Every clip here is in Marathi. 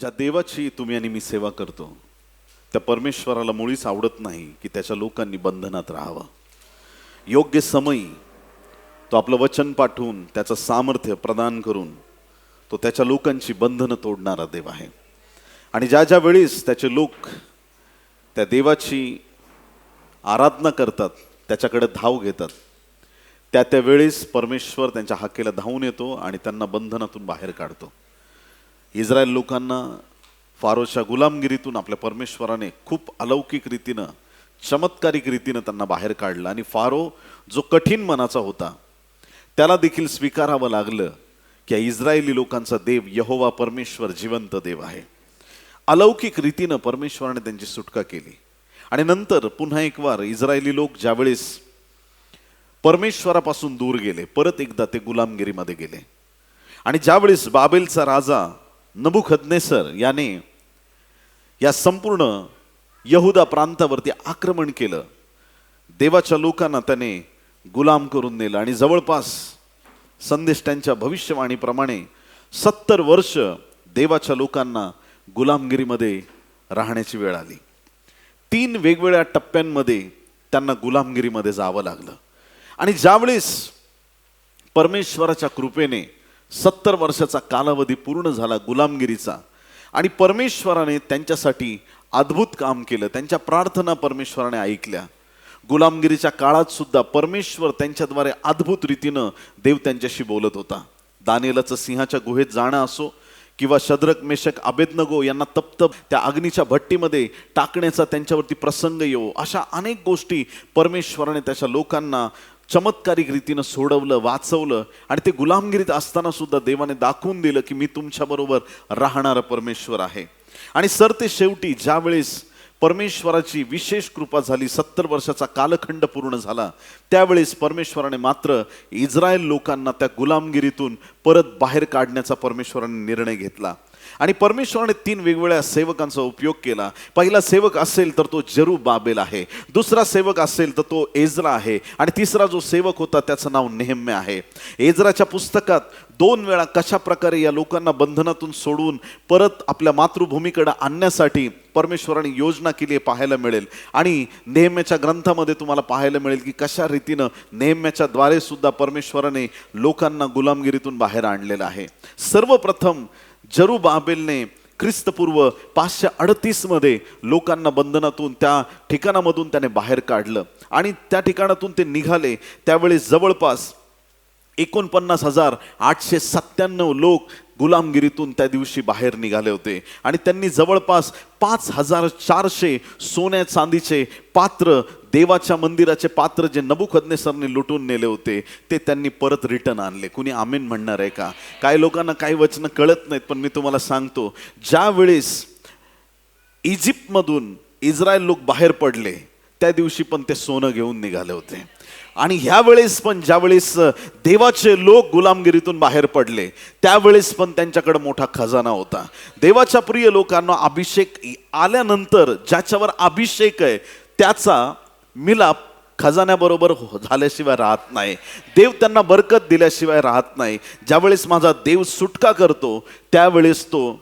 ज्या देवाची तुम्ही आणि मी सेवा करतो त्या परमेश्वराला मुळीच आवडत नाही की त्याच्या लोकांनी बंधनात राहावं. योग्य समयी तो आपलं वचन पाठवून त्याचं सामर्थ्य प्रदान करून तो त्याच्या लोकांची बंधनं तोडणारा देव आहे. आणि ज्या ज्या वेळेस त्याचे लोक त्या देवाची आराधना करतात, त्याच्याकडे धाव घेतात, त्या त्या वेळेस परमेश्वर त्यांच्या हाकेला धावून येतो आणि त्यांना बंधनातून बाहेर काढतो. इस्रायल लोकांना फारोच्या गुलामगिरीतून आपल्या परमेश्वराने खूप अलौकिक रीतीनं, चमत्कारिक रीतीनं त्यांना बाहेर काढलं. आणि फारो जो कठीण मनाचा होता त्याला देखील स्वीकारावं लागलं की इस्रायली लोकांचा देव यहोवा परमेश्वर जिवंत देव आहे. अलौकिक रीतीनं परमेश्वराने त्यांची सुटका केली. आणि नंतर पुन्हा एक वार इस्रायली लोक ज्यावेळेस परमेश्वरापासून दूर गेले, परत एकदा ते गुलामगिरीमध्ये गेले. आणि ज्यावेळेस बाबेलचा राजा नबुखदनेसर याने या संपूर्ण यहुदा प्रांतावरती आक्रमण केलं, देवाच्या लोकांना त्याने गुलाम करून नेलं. आणि जवळपास संदेष्टांच्या भविष्यवाणीप्रमाणे 70 वर्ष देवाच्या लोकांना गुलामगिरीमध्ये राहण्याची वेळ आली. 3 वेगवेगळ्या टप्प्यांमध्ये त्यांना गुलामगिरीमध्ये जावं लागलं. आणि ज्यावेळेस परमेश्वराच्या कृपेने 70 वर्षाचा कालावधी पूर्ण झाला गुलामगिरीचा आणि परमेश्वराने त्यांच्यासाठी अद्भुत काम केलं, त्यांच्या प्रार्थना परमेश्वराने ऐकल्या. गुलामगिरीच्या काळात सुद्धा परमेश्वर त्यांच्याद्वारे अद्भुत रीतीनं देव त्यांच्याशी बोलत होता. दानिएलाचं सिंहाच्या गुहेत जाणं असो किंवा शद्रक मेशक अबेदनगो यांना तप्त त्या अग्नीच्या भट्टीमध्ये टाकण्याचा त्यांच्यावरती प्रसंग येऊ, अशा अनेक गोष्टी परमेश्वराने त्याच्या लोकांना चमत्कारिक रीतीनं सोडवलं, वाचवलं. आणि ते गुलामगिरीत असताना सुद्धा देवाने दाखवून दिलं की मी तुमच्याबरोबर राहणारा परमेश्वर आहे. आणि सरते शेवटी ज्यावेळेस परमेश्वराची विशेष कृपा झाली, 70 वर्षाचा कालखंड पूर्ण झाला, त्यावेळेस परमेश्वराने मात्र इस्रायल लोकांना त्या गुलामगिरीतून परत बाहेर काढण्याचा परमेश्वराने निर्णय घेतला. आणि परमेश्वराने 3 वेगवेगळ्या सेवकांचा उपयोग केला. पहिला सेवक असेल तर तो जरुब्बाबेल आहे, दुसरा सेवक असेल तर तो एज्रा आहे, आणि तिसरा जो सेवक होता त्याचं नाव नेहम्या आहे. एज्राच्या पुस्तकात 2 वेळा कशा प्रकारे या लोकांना बंधनातून सोडून परत आपल्या मातृभूमीकडे आणण्यासाठी परमेश्वराने योजना केली पाहायला मिळेल. आणि नेहम्याच्या ग्रंथामध्ये तुम्हाला पाहायला मिळेल की कशा रीतीनं नेहम्याच्या द्वारे सुद्धा परमेश्वराने लोकांना गुलामगिरीतून बाहेर आणलेलं आहे. सर्वप्रथम जरुब्बाबेलने ख्रिस्तपूर्व 538 मध्ये लोकांना बंधनातून त्या ठिकाणामधून त्याने बाहेर काढलं. आणि त्या ठिकाणातून ते निघाले त्यावेळेस जवळपास 49,897 लोक गुलामगिरीतून त्या दिवशी बाहेर निघाले होते. आणि त्यांनी जवळपास 5,400 सोन्या चांदीचे पात्र, देवाच्या मंदिराचे पात्र जे नबुखदनेसरने लुटून नेले होते ते त्यांनी परत रिटर्न आणले. कुणी आमेन म्हणणार आहे का? काही लोकांना काही वचनं कळत नाहीत, पण मी तुम्हाला सांगतो, ज्या वेळेस इजिप्तमधून इस्रायल लोक बाहेर पडले त्या दिवशी पण ते सोनं घेऊन निघाले होते. आणि ह्या वेळेस पण ज्यावेळेस देवाचे लोक गुलामगिरीतून बाहेर पडले त्यावेळेस पण त्यांच्याकडे मोठा खजाना होता. देवाच्या प्रिय लोकांना अभिषेक आल्यानंतर ज्याच्यावर अभिषेक आहे त्याचा मिलाप खजान्याबरोबर झाल्याशिवाय राहत नाही. देव त्यांना बरकत दिल्याशिवाय राहत नाही. ज्यावेळेस माझा देव सुटका करतो त्यावेळेस तो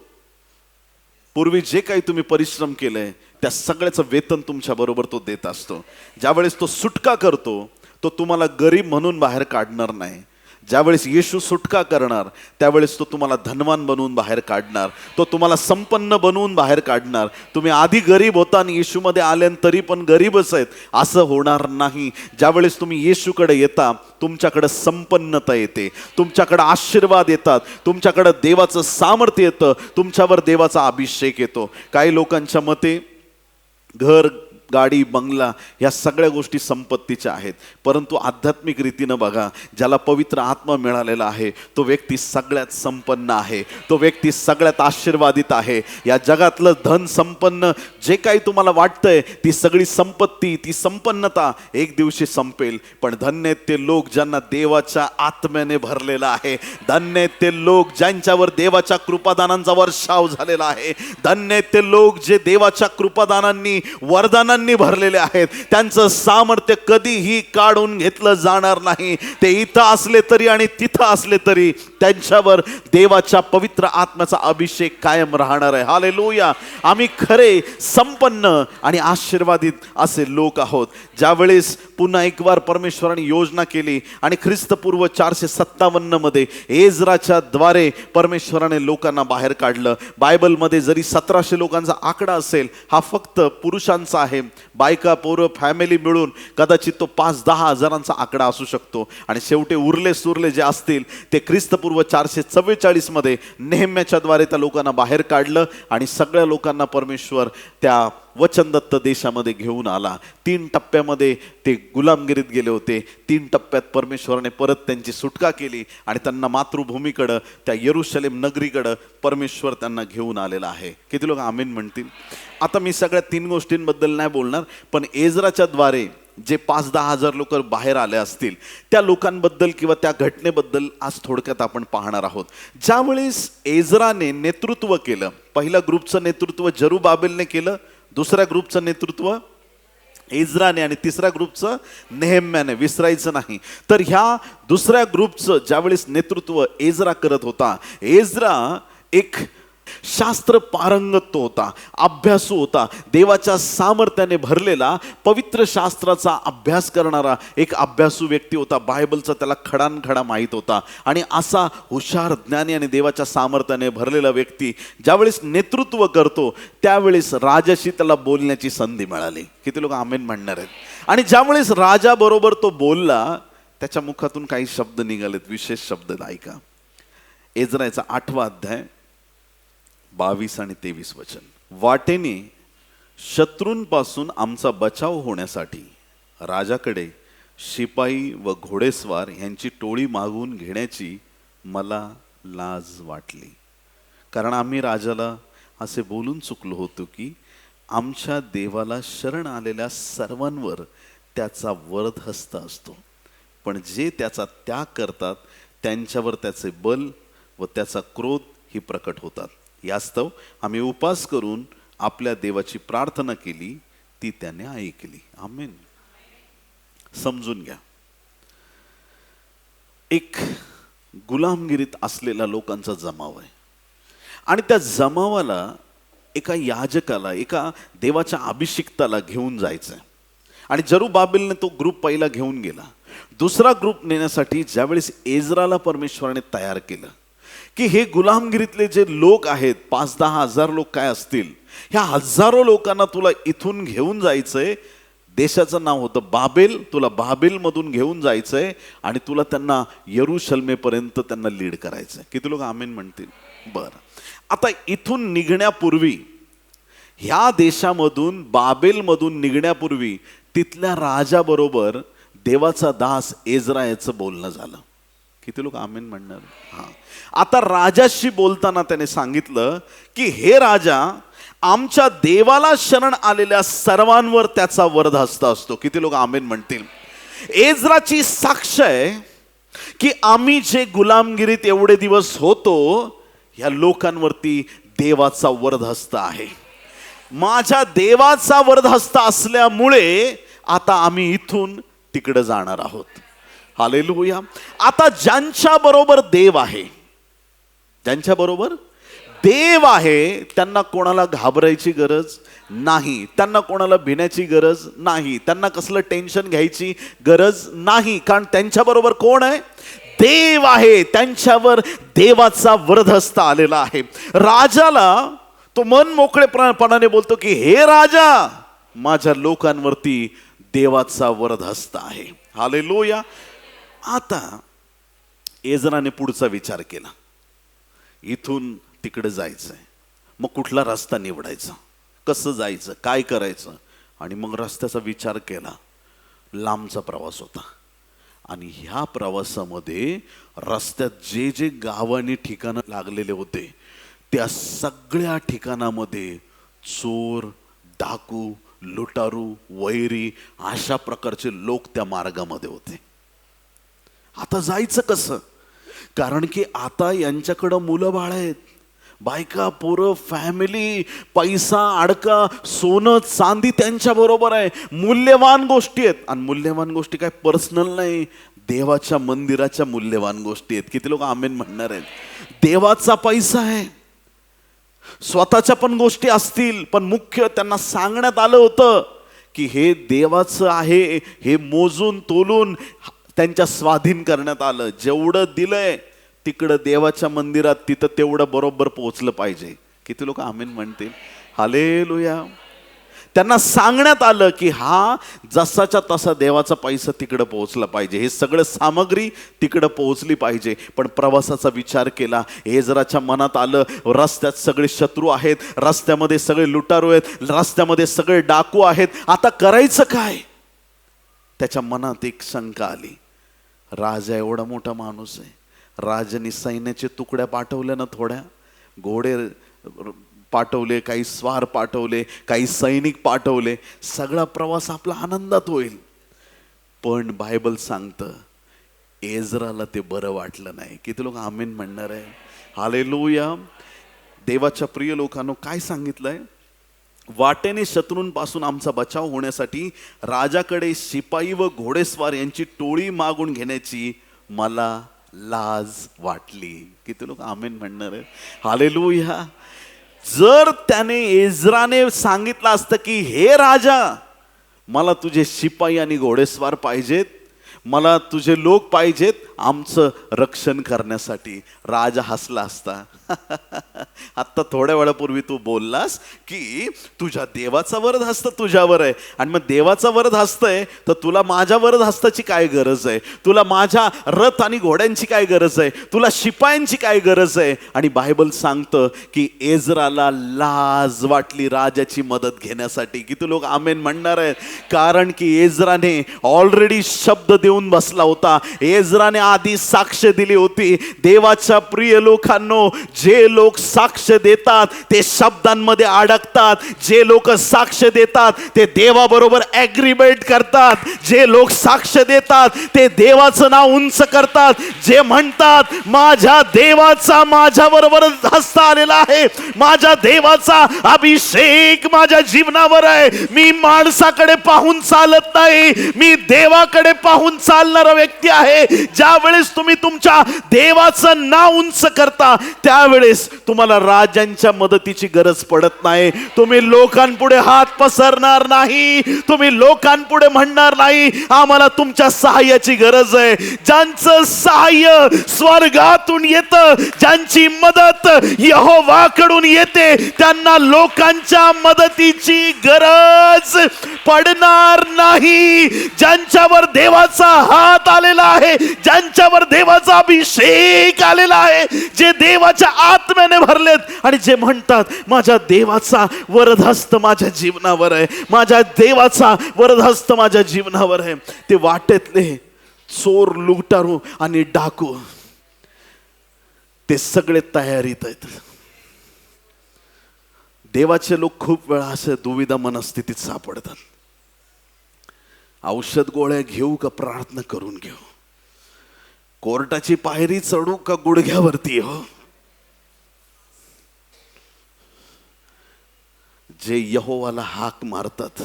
पूर्वी जे काही तुम्ही परिश्रम केले त्या सगळ्याचं वेतन तुमच्या बरोबर तो देत असतो. ज्यावेळेस तो सुटका करतो तो तुम्हाला गरीब म्हणून बाहेर काढणार नाही. ज्यावेळेस येशू सुटका करणार त्यावेळेस तो तुम्हाला धनवान बनवून बाहेर काढणार, तो तुम्हाला संपन्न बनवून बाहेर काढणार. तुम्ही आधी गरीब होता आणि येशूमध्ये आले तरी पण गरीबच आहेत असं होणार नाही. ज्यावेळेस तुम्ही येशूकडे येता तुमच्याकडे संपन्नता येते, तुमच्याकडे आशीर्वाद येतात, तुमच्याकडे देवाचं सामर्थ्य येतं, तुमच्यावर देवाचा अभिषेक येतो. काही लोकांच्या मते घर, गाडी, बंगला या सगळ्या गोष्टी संपत्तीच्या आहेत, परंतु आध्यात्मिक रीतीनं बघा, ज्याला पवित्र आत्मा मिळालेला आहे तो व्यक्ती सगळ्यात संपन्न आहे, तो व्यक्ती सगळ्यात आशीर्वादित आहे. या जगातलं धन संपन्न जे काही तुम्हाला वाटतंय ती सगळी संपत्ती, ती संपन्नता एक दिवशी संपेल. पण धन्य ते लोक ज्यांना देवाच्या आत्म्याने भरलेलं आहे, धन्य ते लोक ज्यांच्यावर देवाच्या कृपादानांचा वर्षाव झालेला आहे, धन्य ते लोक जे देवाच्या कृपादानांनी, वरदानांनी गुणांनी भरलेले आहेत. त्यांचं सामर्थ्य कधीही काढून घेतलं जाणार नाही. ते इथं असले तरी आणि तिथं असले तरी त्यांच्यावर देवाच्या पवित्र आत्म्याचा अभिषेक कायम राहणार आहे. हालेलुया. आम्ही खरे संपन्न आणि आशीर्वादित असे लोक आहोत. ज्यावेळेस पुन्हा एक वार परमेश्वराने योजना केली आणि ख्रिस्तपूर्व 457 मध्ये एजराच्या द्वारे परमेश्वराने लोकांना बाहेर काढलं. बायबलमध्ये जरी 1700 लोकांचा आकडा असेल, हा फक्त पुरुषांचा आहे. बायका पोरं फॅमिली मिळून कदाचित तो 5-10 हजारांचा आकडा असू शकतो. आणि शेवटी उरले सुरले जे असतील ते ख्रिस्तपूर्व 444 मध्ये नेहम्याच्या द्वारे त्या लोकांना बाहेर काढलं आणि सगळ्या लोकांना परमेश्वर त्या वचनदत्त देशामध्ये घेऊन आला. 3 टप्प्यामध्ये ते गुलामगिरीत गेले होते. 3 टप्प्यात परमेश्वराने परत त्यांची सुटका केली आणि त्यांना मातृभूमीकडं, त्या यरूशलेम नगरीकडं परमेश्वर त्यांना घेऊन आलेला आहे. किती लोक आमीन म्हणतील? आता मी सगळ्या 3 गोष्टींबद्दल नाही बोलणार, पण एजराच्या द्वारे जे 5-10 हजार लोक बाहेर आले असतील त्या लोकांबद्दल किंवा त्या घटनेबद्दल आज थोडक्यात आपण पाहणार आहोत. ज्यावेळेस एजराने नेतृत्व केलं, पहिल्या ग्रुपचं नेतृत्व जरुबाबेलने केलं, दुसऱ्या ग्रुपचं नेतृत्व एजराने आणि तिसऱ्या ग्रुपचं नेहेम्याने. विसरायचं नाही. तर ह्या दुसऱ्या ग्रुपचं ज्यावेळेस नेतृत्व एजरा करत होता, एजरा एक शास्त्र पारंगत होता, अभ्यासू होता, देवाच्या सामर्थ्याने भरलेला, पवित्र शास्त्राचा अभ्यास करणारा एक अभ्यासू व्यक्ती होता. बायबलचा त्याला खडानखडा माहीत होता. आणि असा हुशार, ज्ञानी आणि देवाच्या सामर्थ्याने भरलेला व्यक्ती ज्यावेळेस नेतृत्व करतो त्यावेळेस राजाशी त्याला बोलण्याची संधी मिळाली. किती लोक आमेन म्हणणार आहेत? आणि ज्यावेळेस राजाबरोबर तो बोलला, त्याच्या मुखातून काही शब्द निघालेत, विशेष शब्द. ऐका, एजराचा 8वा अध्याय 22 आणि 23 वचन. वाटेने शत्रूंपासून आमचा बचाव होण्यासाठी राजाकडे शिपाई व घोडेस्वार यांची टोळी मागून घेण्याची मला लाज वाटली, कारण आम्ही राजाला असे बोलून चुकलो होतो की आमच्या देवाला शरण आलेल्या सर्वांवर त्याचा वरदहस्त असतो, पण जे त्याचा त्याग करतात त्यांच्यावर त्याचे बल व त्याचा क्रोध ही प्रकट होतात. यास्तव आम्ही उपास करून आपल्या देवाची प्रार्थना केली, ती त्याने ऐकली. आमेन. समजून घ्या, एक गुलामगिरीत असलेल्या लोकांचा जमाव आहे आणि त्या जमावाला एका याजकाला, एका देवाच्या अभिषिक्ताला घेऊन जायचं आहे. आणि जरुबाबेलने तो ग्रुप पहिला घेऊन गेला. दुसरा ग्रुप नेण्यासाठी ज्यावेळेस एजराला परमेश्वराने तयार केलं की हे गुलामगिरीतले जे लोक आहेत, 5-10 हजार लोक काय असतील, ह्या हजारो लोकांना तुला इथून घेऊन जायचंय. देशाचं नाव होतं बाबेल. तुला बाबेलमधून घेऊन जायचंय आणि तुला त्यांना यरूशलेमेपर्यंत त्यांना लीड करायचंय. किती लोक आमेन म्हणतील? बरं, आता इथून निघण्यापूर्वी, ह्या देशामधून बाबेलमधून निघण्यापूर्वी तिथल्या राजाबरोबर देवाचा दास एजरा याचं बोलणं झालं. किती लोक आमेन म्हणणार? हां. आता राजाशी बोलताना त्याने सांगितलं की हे राजा, आमच्या देवाला शरण आलेल्या सर्वांवर त्याचा वरदहस्त असतो. किती लोक आमेन म्हणतील? एजराची साक्ष आहे की आम्ही जे गुलामगिरीत एवढे दिवस होतो, ह्या लोकांवरती देवाचा वरदहस्त आहे. माझ्या देवाचा वरदहस्त असल्यामुळे आता आम्ही इथून तिकडे जाणार आहोत. हालेलुया. आता ज्यांच्या बरोबर देव आहे, ज्यांच्या बरोबर देव आहे, त्यांना कोणाला घाबरायची गरज नाही, त्यांना कोणाला भिण्याची गरज नाही, त्यांना कसलं टेन्शन घ्यायची गरज नाही, कारण त्यांच्या बरोबर कोण आहे? देव आहे. त्यांच्यावर देवाचा वरदहस्त आलेला आहे. राजाला तो मन मोकळेपणाने बोलतो की हे राजा, माझ्या लोकांवरती देवाचा वरदहस्त आहे. हालेलुया. आता एजराने पुढचा विचार केला, इथून तिकडे जायचंय, मग कुठला रस्ता निवडायचा, कसं जायचं, काय करायचं. आणि मग रस्त्याचा विचार केला. लांबचा प्रवास होता आणि ह्या प्रवासामध्ये रस्त्यात जे जे गावांनी ठिकाणं लागलेले होते, त्या सगळ्या ठिकाणामध्ये चोर, डाकू, लुटारू, वैरी अशा प्रकारचे लोक त्या मार्गामध्ये होते. आता जायचं कसं? कारण की आता यांच्याकडं मुलं बाळ आहेत, बायका, पोरं, फॅमिली, पैसा, अडका, सोनं, चांदी त्यांच्या बरोबर आहे. मूल्यवान गोष्टी आहेत. आणि मूल्यवान गोष्टी काय पर्सनल नाही, देवाच्या मंदिराच्या मूल्यवान गोष्टी आहेत. किती लोक आमेन म्हणणार आहेत? देवाचा पैसा आहे. स्वतःच्या पण गोष्टी असतील, पण मुख्य त्यांना सांगण्यात आलं होतं की हे देवाचं आहे. हे मोजून तोलून त्यांच्या स्वाधीन करण्यात आलं. जेवढं दिलंय तिकडं देवाच्या मंदिरात, तिथं तेवढं बरोबर पोहोचलं पाहिजे. किती लोक आमेन म्हणतील? हालेलुया. त्यांना सांगण्यात आलं की हा जसाच्या तसा देवाचा पैसा तिकडं पोहोचला पाहिजे, हे सगळं सामग्री तिकडं पोहोचली पाहिजे. पण प्रवासाचा विचार केला. एजराच्या मनात आलं, रस्त्यात सगळे शत्रू आहेत, रस्त्यामध्ये सगळे लुटारू आहेत, रस्त्यामध्ये सगळे डाकू आहेत, आता करायचं काय? त्याच्या मनात एक शंका आली. राजा एवढा मोठा माणूस आहे, राजाने सैन्याचे तुकड्या पाठवल्या ना, थोड्या घोडे पाठवले, काही स्वार पाठवले, काही सैनिक पाठवले, सगळा प्रवास आपला आनंदात होईल. पण बायबल सांगतं एजराला ते बरं वाटलं नाही. किती लोक आमेन म्हणणार आहे? हालेलुया. देवाच्या प्रिय लोकांनो, काय सांगितलंय? वाटेने शत्रूंपासून आमचा बचाव होण्यासाठी राजाकडे शिपाई व घोडेस्वार यांची टोळी मागून घेण्याची मला लाज वाटली. किती लोक आमेन म्हणणार आहे? हालेलुया. जर त्याने एजराने सांगितलं असतं की हे राजा, मला तुझे शिपाई आणि घोडेस्वार पाहिजेत, मला तुझे लोक पाहिजेत आमचं रक्षण करण्यासाठी, राजा हसला असता. आत्ता थोड्या वेळापूर्वी तू बोललास की तुझ्या देवाचा वरद हस्त तुझ्यावर आहे, आणि मग देवाचा वरद हस्त आहे तर तुला माझ्या वरद हस्ताची काय गरज आहे? तुला माझ्या रथ आणि घोड्यांची काय गरज आहे? तुला शिपायांची काय गरज आहे? आणि बायबल सांगतं की एजराला लाज वाटली राजाची मदत घेण्यासाठी. किती लोक आमेन म्हणणार आहेत? कारण की एजराने ऑलरेडी शब्द देऊन बसला होता. एजराने आधी साक्ष दिली होती. देवाच्या प्रिय लोकांनो, जे लोक साक्ष देतात ते शब्दांमध्ये अडकतात. जे लोक साक्ष देतात ते देवाबरोबर ॲग्रीमेंट करतात. जे लोक साक्ष देतात ते देवाचं नाव उंच करतात. जे म्हणतात माझ्या देवाचा माझ्याबरोबर हस्त आलेला आहे, माझ्या देवाचा अभिषेक माझ्या जीवनावर आहे, मी माणसाकडे पाहून चालत नाही, मी देवाकडे पाहून चालणारा व्यक्ती आहे. ज्या वेळेस तुम्ही तुमच्या देवाचं नाव उंच करता त्यावेळेस तुम्हाला राजांच्या मदतीची गरज पडत नाही. तुम्ही लोकांपुढे हात पसरणार नाही, तुम्ही लोकांपुढे म्हणणार नाही आम्हाला तुमच्या सहाय्याची गरज आहे. ज्यांचं सहाय्य स्वर्गातून येतं, ज्यांची मदत यहोवाकडून येते, त्यांना लोकांच्या मदतीची गरज पडणार नाही. ज्यांच्यावर देवाचा हात आलेला आहे, ज्यांच्यावर देवाचा अभिषेक आलेला आहे, जे देवाच्या आत्म्याने भरलेत आणि जे म्हणतात माझ्या देवाचा वरदहस्त माझ्या जीवनावर आहे, माझ्या देवाचा वरदहस्त माझ्या जीवनावर आहे. ते वाटेतले चोर, लुटारू आणि डाकू ते सगळे तयारीत आहेत. देवाचे लोक खूप वेळा असे दुविधा मनस्थितीत सापडतात. औषध गोळ्या घेऊ का प्रार्थना करून घेऊ? कोर्टाची पायरी चढू का गुडघ्यावरती हो? जे यहोवाला हाक मारतात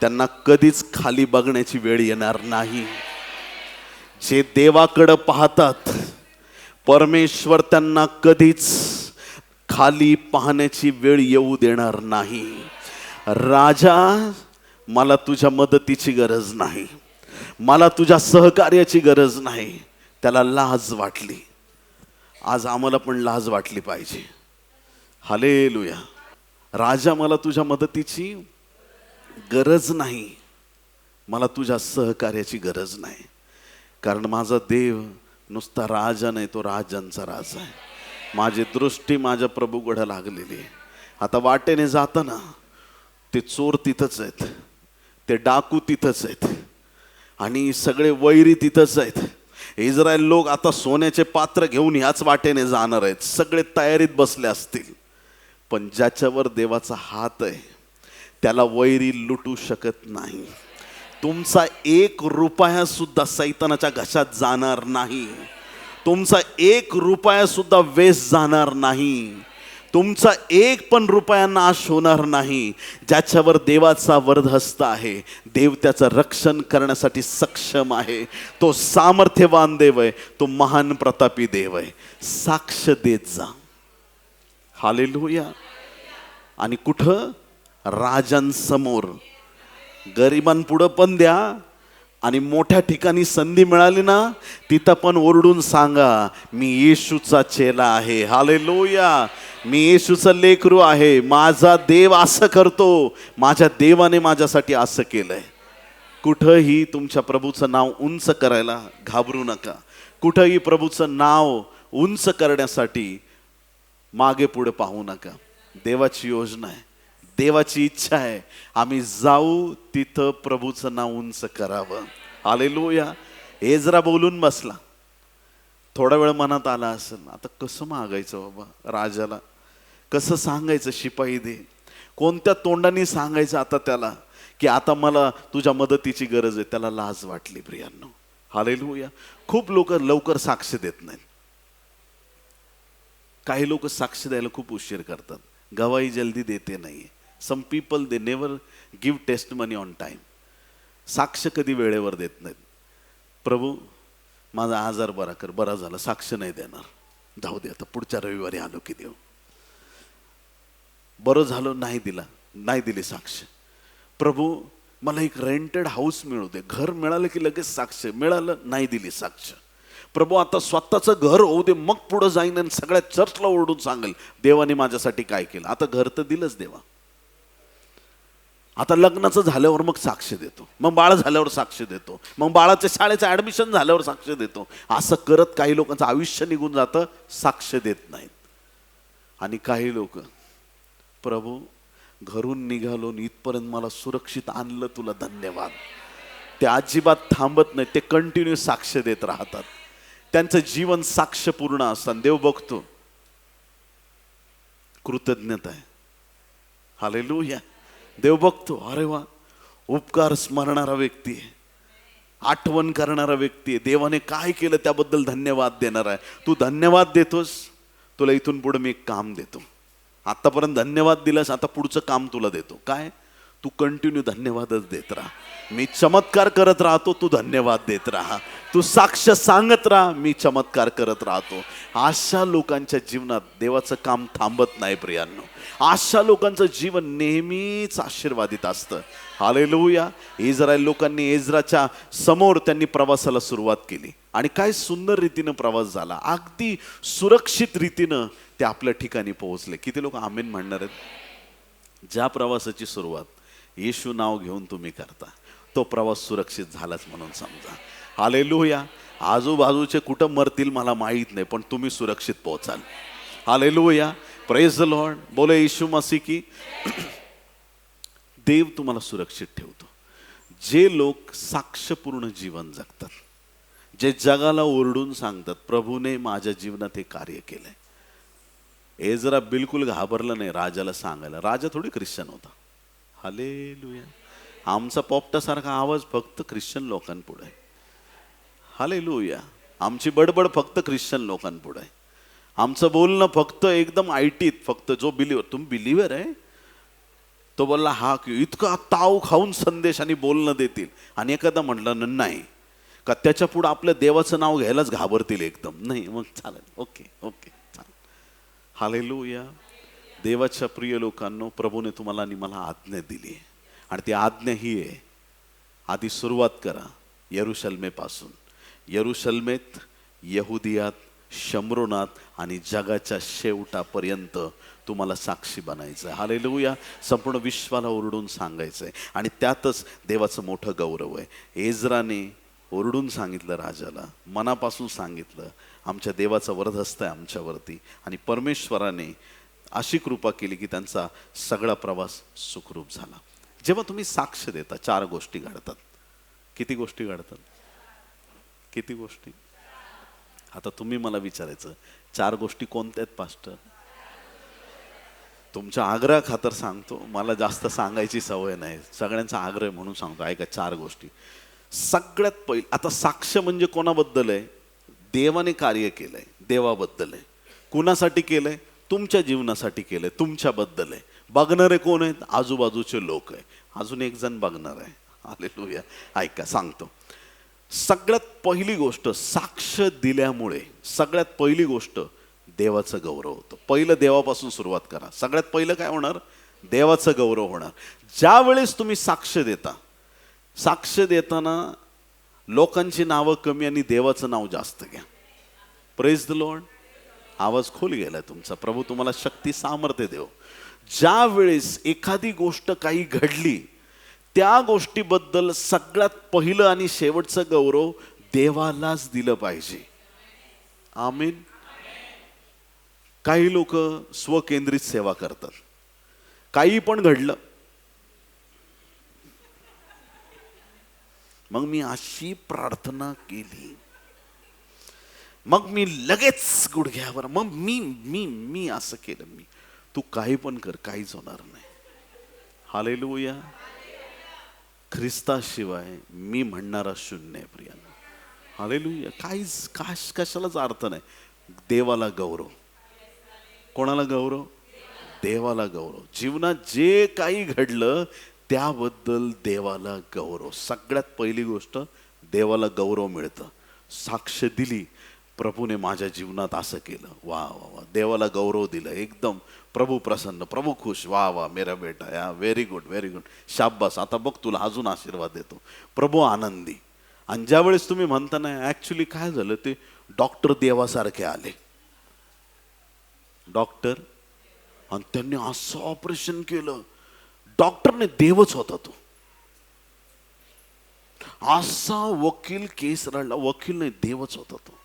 त्यांना कधीच खाली बघण्याची वेळ येणार नाही. जे देवाकडे पाहतात परमेश्वर त्यांना कधीच खाली पाहण्याची वेळ येऊ देणार नाही. राजा, मला तुझ्या मदतीची गरज नाही, मला तुझ्या सहकार्याची गरज नाही. त्याला लाज वाटली. आज आम्हाला पण लाज वाटली पाहिजे. हालेलुया. राजा, मला तुझ्या मदतीची गरज नाही, मला तुझ्या सहकार्याची गरज नाही. कारण माझा देव नुसता राजा नाही, तो राजांचा राजा आहे. माझी दृष्टी माझ्या प्रभूकडे लागलेली आहे. आता वाटेने जाताना ते चोर तिथंच आहेत, ते डाकू तिथंच आहेत आणि सगळे वैरी तिथंच आहेत. इस्रायल लोक आता सोन्याचे पात्र घेऊन ह्याच वाटेने जाणार आहेत. सगळे तयारीत बसले असतील. पण ज्याच्यावर देवाचा हात आहे त्याला वैरी लुटू शकत नाही. तुमचा 1 रुपया सुद्धा सैतानाच्या घशात जाणार नाही. तुमचा 1 रुपया सुद्धा वेस्ट जाणार नाही. तुमचा 1 पण रुपया नाश होणार नाही. ज्याच्यावर देवाचा वरदहस्त आहे, देव त्याचं रक्षण करण्यासाठी सक्षम आहे. तो सामर्थ्यवान देव आहे, तो महान प्रतापी देव आहे. साक्ष देत जा. हालेलुया. आणि कुठं? राजांसमोर. गरिबांपुढं पण द्या, आणि मोठ्या ठिकाणी संधी मिळाली ना, तिथं पण ओरडून सांगा, मी येशूचा चेला आहे. हालेलुया. मी येशूचं लेकरू आहे. माझा देव असं करतो, माझ्या देवाने माझ्यासाठी असं केलंय. कुठंही तुमच्या प्रभूचं नाव उंच करायला घाबरू नका. कुठंही प्रभूचं नाव उंच करण्यासाठी मागे पुढे पाहू नका. देवाची योजना आहे, देवाची इच्छा आहे, आम्ही जाऊ तिथं प्रभूचं नाव उंच करावं. हालेलुया. एजरा बोलून बसला. थोडा वेळ मनात आला असेल, आता कसं मागायचं बाबा राजाला, कसं सांगायचं शिपाई दे, कोणत्या तोंडाने सांगायचं आता त्याला की आता मला तुझ्या मदतीची गरज आहे. त्याला लाज वाटली प्रियांनो. हालेलुया. खूप लोक लवकर साक्ष देत नाहीत. काही लोक साक्ष द्यायला खूप उशीर करतात, गवाही जल्दी देते नाही. Some people they never give testimony on time. साक्ष कधी वेळेवर देत नाहीत. प्रभू माझा आजार बरा कर, बरा झाला, साक्ष नाही देणार, जाऊ दे आता पुढच्या रविवारी आलो की देऊ. बरं झालं, नाही दिला, नाही दिली साक्ष. प्रभू मला एक रेंटेड हाऊस मिळू दे, घर मिळालं की लगेच साक्ष, मिळालं नाही दिली साक्ष. प्रभू आता स्वतःचं घर होऊ दे, मग पुढं जाईन आणि सगळ्या चर्चला ओरडून सांगेल देवाने माझ्यासाठी काय केलं. आता घर तर दिलंच देवा, आता लग्नाचं झाल्यावर मग साक्ष देतो, मग बाळ झाल्यावर साक्ष देतो, मग बाळाच्या शाळेचं ऍडमिशन झाल्यावर साक्ष देतो. असं करत काही लोकांचं आयुष्य निघून जातं, साक्ष देत नाहीत. आणि काही लोक, प्रभू घरून निघालो इथपर्यंत मला सुरक्षित आणलं, तुला धन्यवाद. ते अजिबात थांबत नाही, ते कंटिन्यू साक्ष देत राहतात. त्यांचं जीवन साक्षपूर्ण असतं. देव बघतो, कृतज्ञता आहे. हालेलुया. देव बघतो, अरे वा, उपकार स्मरणारा व्यक्ती आहे, आठवण करणारा व्यक्ती आहे, देवाने काय केलं त्याबद्दल धन्यवाद देणार आहे. तू धन्यवाद देतोस, तुला इथून पुढे मी एक काम देतो. आतापर्यंत धन्यवाद दिलास, आता पुढचं काम तुला देतो. काय? तू कंटिन्यू धन्यवादच देत राहा. मी चमत्कार करत राहतो, तू धन्यवाद देत राहा. तू साक्ष सांगत राहा, मी चमत्कार करत राहतो. अशा लोकांच्या जीवनात देवाचं काम थांबत नाही प्रियांनो. अशा लोकांचं जीवन नेहमीच आशीर्वादित असतं. हालेलुया. इस्रायल लोकांनी एज्राच्या समोर त्यांनी प्रवासाला सुरुवात केली आणि काय सुंदर रीतीनं प्रवास झाला. अगदी सुरक्षित रीतीनं ते आपल्या ठिकाणी पोहोचले. किती लोक आमेन म्हणणार आहेत? ज्या प्रवासाची सुरुवात येशू नाव घेऊन तुम्ही करता, तो प्रवास सुरक्षित झालाच म्हणून समजा. हालेलुया. आजूबाजूचे कुठं मरतील मला माहीत नाही, पण तुम्ही सुरक्षित पोहोचाल. हालेलुया. Praise the Lord. बोले येशू मसीह की. देव तुम्हाला सुरक्षित ठेवतो. जे लोक साक्षपूर्ण जीवन जगतात, जे जगाला ओरडून सांगतात प्रभूने माझ्या जीवनात हे कार्य केलंय. हे जरा बिलकुल घाबरलं नाही राजाला सांगायला. राजा थोडी ख्रिश्चन होता. हालेलुया. आमचा पोपटासारखा आवाज फक्त ख्रिश्चन लोकांपुढे आहे. हालेलुया. आमची बडबड फक्त ख्रिश्चन लोकांपुढे आहे. आमचं बोलणं फक्त एकदम आयटीत, फक्त जो बिलीवर, तुम्ही बिलीवर आहे तो बोलला हा की इतका ताव खाऊन संदेश आणि बोलणं देतील. आणि एखादा म्हटलं नाही का त्याच्या पुढे आपल्या देवाचं नाव घ्यायलाच घाबरतील एकदम. नाही मग चालेल, ओके ओके चालेल. हालेलुया. देवाच्या प्रिय लोकांनो, प्रभूने तुम्हाला आणि मला आज्ञा दिली आणि ती आज्ञा ही आहे, आधी सुरुवात करा यरुशलेमेपासून. यरुशलेमेत, यहुदियात, शमरोनात आणि जगाच्या शेवटापर्यंत तुम्हाला साक्षी बनायचं आहे. हालेलुया. संपूर्ण विश्वाला ओरडून सांगायचं आहे आणि त्यातच देवाचं मोठं गौरव आहे. एज्राने ओरडून सांगितलं राजाला, मनापासून सांगितलं, आमच्या देवाचा वरदहस्त आहे आमच्यावरती. आणि परमेश्वराने अशी कृपा केली की त्यांचा सगळा प्रवास सुखरूप झाला. जेव्हा तुम्ही साक्ष देता 4 गोष्टी घडतात. किती गोष्टी घडतात? किती गोष्टी? आता तुम्ही मला विचारायचं 4 गोष्टी कोणत्या आहेत पास्टर? तुमच्या आग्रह खातर सांगतो, मला जास्त सांगायची सवय नाही, सगळ्यांचा आग्रह म्हणून सांगतो. ऐका 4 गोष्टी. सगळ्यात पहिली, आता साक्ष म्हणजे कोणाबद्दल आहे? देवाने कार्य केलंय, देवाबद्दल आहे. कुणासाठी केलंय? तुमच्या जीवनासाठी केलंय, तुमच्याबद्दल आहे. बघणारे कोण आहेत? आजूबाजूचे लोक आहे. अजून एक जण बघणार आहे. हालेलुया. ऐका, सांगतो. सगळ्यात पहिली गोष्ट, साक्ष दिल्यामुळे सगळ्यात पहिली गोष्ट देवाचा गौरव होतो. पहिलं देवापासून सुरुवात करा. सगळ्यात पहिलं काय होणार? देवाचा गौरव होणार. ज्या वेळेस तुम्ही साक्ष देता, साक्ष देताना लोकांची नावं कमी आणि देवाचं नाव जास्त घ्या. Praise the Lord. आवाज खोल गेलाय तुमचा. प्रभू तुम्हाला शक्ती सामर्थ्य देव. ज्या वेळेस एखादी गोष्ट काही घडली, त्या गोष्टीबद्दल सगळ्यात पहिलं आणि शेवटचं गौरव देवालाच दिलं पाहिजे. आमीन. काही लोक स्वकेंद्रित सेवा करतात. काही पण घडलं, मग मी अशी प्रार्थना केली, मग मी लगेच गुडघ्यावर, मग मी मी मी असं केलं. मी तू काही पण कर, काहीच होणार नाही. हालेलुया. ख्रिस्ताशिवाय मी म्हणणारा शून्य आहे प्रियांनो. हालेलुया. काहीच कशालाच अर्थ नाही. देवाला गौरव. कोणाला गौरव? देवाला गौरव. जीवनात जे काही घडलं त्याबद्दल देवाला गौरव. सगळ्यात पहिली गोष्ट देवाला गौरव मिळतं. साक्ष दिली, प्रभूने माझ्या जीवनात असं केलं, वा वा वा, देवाला गौरव दिलं, एकदम प्रभू प्रसन्न, प्रभू खुश, वा वा मेरा बेटा, या व्हेरी गुड व्हेरी गुड, शाब्बास, आता बघ तुला अजून आशीर्वाद देतो. प्रभू आनंदी. आणि ज्या वेळेस तुम्ही म्हणता ना, ॲक्च्युली काय झालं, ते डॉक्टर देवासारखे आले. डॉक्टर, आणि त्यांनी असं ऑपरेशन केलं, डॉक्टरने देवच होता तो. असा वकील केस रडला, वकील नाही, देवच होता तो.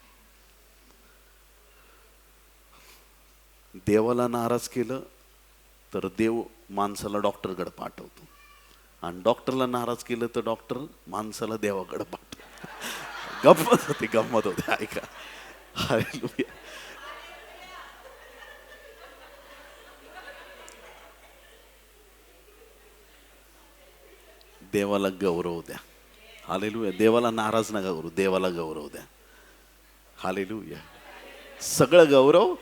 देवाला नाराज केलं तर देव माणसाला डॉक्टरकडे पाठवतो, आणि डॉक्टरला नाराज केलं तर डॉक्टर माणसाला देवाकडे पाठवतो. गंमत होते. ऐका. हालेलुया. देवाला गौरव द्या. हालेलुया. देवाला नाराज नका करू, देवाला गौरव द्या. हालेलुया. सगळं गौरव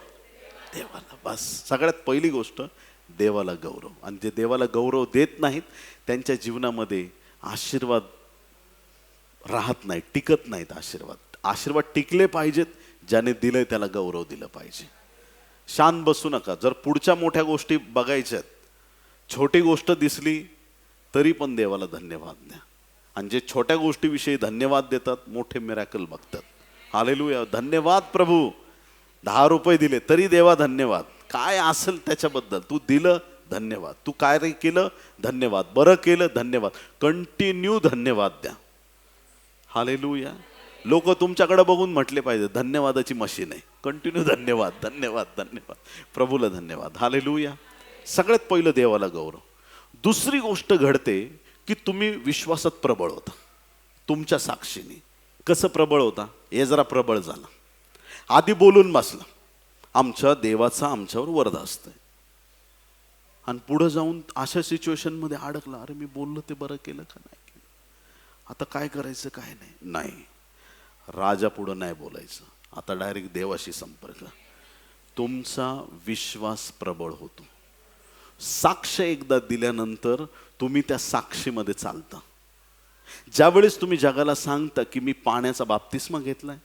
देवाला. बस सगळ्यात पहिली गोष्ट देवाला गौरव. आणि जे देवाला गौरव देत नाहीत त्यांच्या जीवनामध्ये आशीर्वाद राहत नाही, टिकत नाहीत. आशीर्वाद टिकले पाहिजेत. ज्याने दिलंय त्याला गौरव दिलं पाहिजे. शांत बसू नका. जर पुढच्या मोठ्या गोष्टी बघायच्यात, छोटी गोष्ट दिसली तरी पण देवाला धन्यवाद द्या. आणि जे छोट्या गोष्टीविषयी धन्यवाद देतात, मोठे मिरॅकल बघतात. हालेलुया. धन्यवाद प्रभू, 10 रुपये दिले तरी देवा धन्यवाद. काय असेल त्याच्याबद्दल तू दिलं, धन्यवाद. तू काय केलं, धन्यवाद. बरं केलं, धन्यवाद. कंटिन्यू धन्यवाद द्या. हालेलुया. लोक तुमच्याकडे बघून म्हटले पाहिजे, धन्यवादाची मशीन आहे. कंटिन्यू धन्यवाद धन्यवाद धन्यवाद. प्रभूला धन्यवाद. हालेलुया. सगळ्यात पहिलं देवाला गौरव. दुसरी गोष्ट घडते की तुम्ही विश्वासात प्रबळ होता. तुमच्या साक्षीने. कसं प्रबळ होता? हे जरा प्रबळ झाला. आधी बोलून बसला, आमच्या देवाचा आमच्यावर वरदा असतंय. आणि पुढे जाऊन अशा सिच्युएशन मध्ये अडकला, अरे मी बोललो ते बरं केलं का नाही केलं, आता काय करायचं काय नाही. राजा पुढं नाही बोलायचं, आता डायरेक्ट देवाशी संपर्क. तुमचा विश्वास प्रबळ होतो. साक्ष एकदा दिल्यानंतर तुम्ही त्या साक्षीमध्ये चालता. ज्यावेळेस तुम्ही जगाला सांगता की मी पाण्याचा बाप्तिस्मा घेतलाय,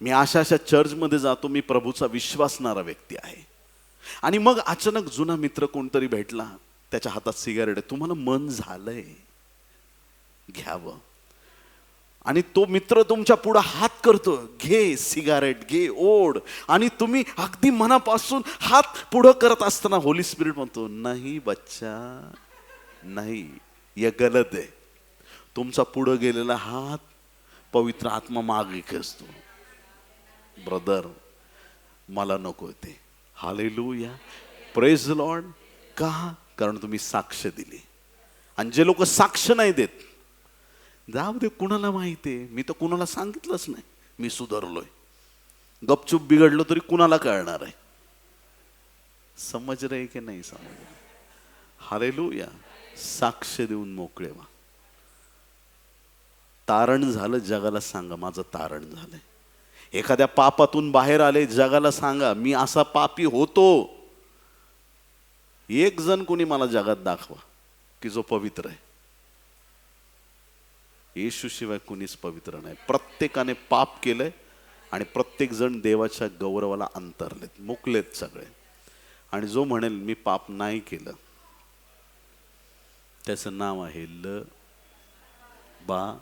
मी अशा चर्चमध्ये जातो, मी प्रभूचा विश्वासणारा व्यक्ती आहे, आणि मग अचानक जुना मित्र कोणतरी भेटला, त्याच्या हातात सिगारेट आहे, तुम्हाला मन झालंय घ्यावं, आणि तो मित्र तुमच्या पुढे हात करतो, घे सिगारेट, घे, ओढ, आणि तुम्ही अगदी मनापासून हात पुढं करत असताना होली स्पिरिट म्हणतो, नाही बच्चा नाही, ये गलत आहे. तुमचा पुढं गेलेला हात पवित्र आत्मा मागे खेचतो, ब्रदर मला नको ते. हालेलुया. Praise the Lord. का? कारण तुम्ही साक्ष दिली. आणि जे लोक साक्ष नाही देत, जाऊ दे, कुणाला माहिती आहे, मी तर कुणाला सांगितलंच नाही मी सुधारलोय, गपचूप बिघडलो तरी कुणाला कळणार आहे. समज रे की नाही समज? हालेलुया. साक्ष देऊन मोकळे व्हा. तारण झालं, जगाला सांगा माझं तारण झालंय. एखाद्या पापातून बाहेर आले, जगाला सांगा मी असा पापी होतो. एक जण कोणी मला जगात दाखवा की जो पवित्र आहे. येशूशिवाय कुणीच पवित्र नाही. प्रत्येकाने पाप केलंय आणि प्रत्येक जण देवाच्या गौरवाला अंतरलेत, मुकलेत सगळे. आणि जो म्हणेल मी पाप नाही केलं, त्याचं नाव आहे लबाड.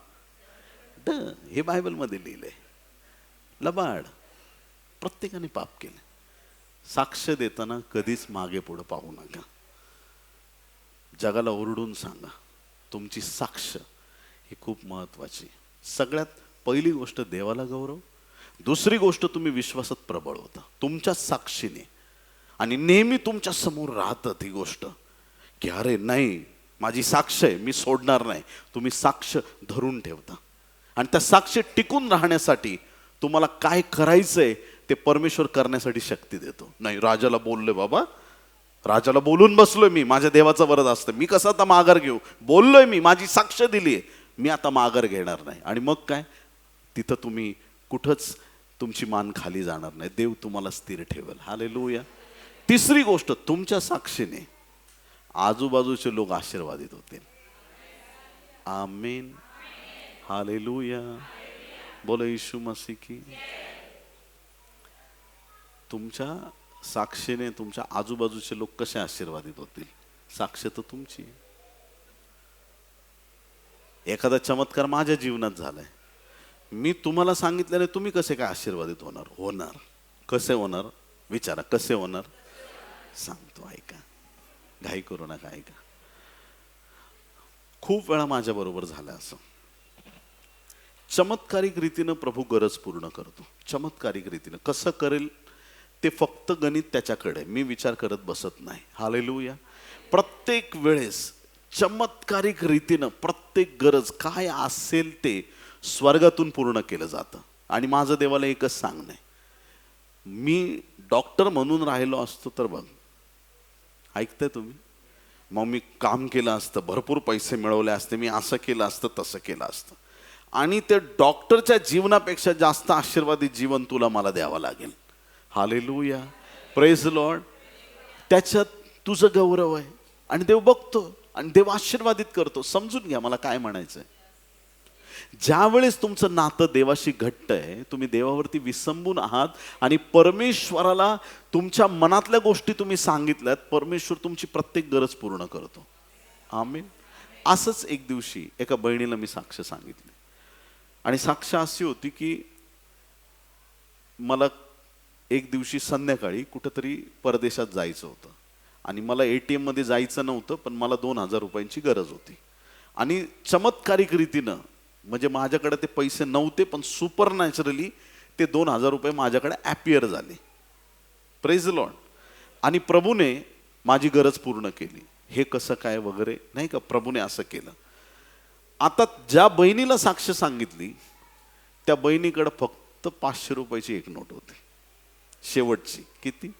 हे बायबलमध्ये लिहिलंय, लबाड. प्रत्येकाने पाप केलं. साक्ष देताना कधीच मागे पुढे पाहू नका. जगाला ओरडून सांगा, तुमची साक्ष ही खूप महत्वाची. सगळ्यात पहिली गोष्ट देवाला गौरव, दुसरी गोष्ट तुम्ही विश्वासात प्रबळ होता तुमच्या साक्षीने. आणि नेहमी तुमच्या समोर राहतात ही गोष्ट की अरे नाही, माझी साक्ष आहे, मी सोडणार नाही. तुम्ही साक्ष धरून ठेवता. आणि त्या साक्ष टिकून राहण्यासाठी तुम्हाला काय करायचंय ते परमेश्वर करण्यासाठी शक्ती देतो. नाही, राजाला बोललोय बाबा, राजाला बोलून बसलोय मी, माझ्या देवाचं वरद असतं, मी कसं आता माघार घेऊ? बोललोय मी, माझी साक्ष दिली, मी आता माघार घेणार नाही. आणि मग काय, तिथं तुम्ही कुठंच तुमची मान खाली जाणार नाही. देव तुम्हाला स्थिर ठेवेल. हालेलुया. तिसरी गोष्ट, तुमच्या साक्षीने आजूबाजूचे लोक आशीर्वादित होतील. आमीन. हालेलुया. बोला यीशु मसीह की. तुमच्या साक्षीने तुमच्या आजूबाजूचे लोक कसे आशीर्वादित होतील? साक्ष तर तुमची. एखादा चमत्कार माझ्या जीवनात झालाय, मी तुम्हाला सांगितल्याने तुम्ही कसे काय आशीर्वादित होणार? होणार. कसे होणार? विचारा, कसे होणार? सांगतो, ऐका, घाई करू नका, ऐका. खूप वेळा माझ्या बरोबर झालं असं. चमत्कारिक रीतीनं प्रभू गरज पूर्ण करतो. चमत्कारिक रीतीनं कसं करेल ते फक्त गणित त्याच्याकडे, मी विचार करत बसत नाही. हालेलुया. प्रत्येक वेळेस चमत्कारिक रीतीनं प्रत्येक गरज काय असेल ते स्वर्गातून पूर्ण केलं जातं. आणि माझं देवाला एकच सांगणं, मी डॉक्टर म्हणून राहिलो असतो तर बघ, ऐकताय तुम्ही, मग मी काम केलं असतं, भरपूर पैसे मिळवले असते, मी असं केलं असतं, तसं केलं असतं. आणि ते डॉक्टरच्या जीवनापेक्षा जास्त आशीर्वादित जीवन तुला मला द्यावं लागेल. हालेलुया. Praise Lord. त्याच्यात तुझं गौरव आहे आणि देव बघतो आणि देव आशीर्वादित करतो. समजून घ्या मला काय म्हणायचंय. ज्यावेळेस तुमचं नातं देवाशी घट्ट आहे, तुम्ही देवावरती विसंबून आहात आणि परमेश्वराला तुमच्या मनातल्या गोष्टी तुम्ही सांगितल्यात, परमेश्वर तुमची प्रत्येक गरज पूर्ण करतो. आमीन. असंच एक दिवशी एका बहिणीला मी साक्ष सांगितली आणि साक्ष अशी होती की मला एक दिवशी संध्याकाळी कुठंतरी परदेशात जायचं होतं आणि मला ATM मध्ये जायचं नव्हतं, पण मला 2,000 रुपयांची गरज होती. आणि चमत्कारिक रीतीनं, म्हणजे माझ्याकडे ते पैसे नव्हते पण सुपर नॅचरली ते 2,000 रुपये माझ्याकडे ॲपियर झाले. Praise Lord. आणि प्रभूने माझी गरज पूर्ण केली. हे कसं काय वगैरे नाही का, प्रभूने असं केलं. आता ज्या बहिणीला साक्ष सांगितली त्या बहिणीकडे फक्त 500 रुपयाची एक नोट होती, शेवटची. किती?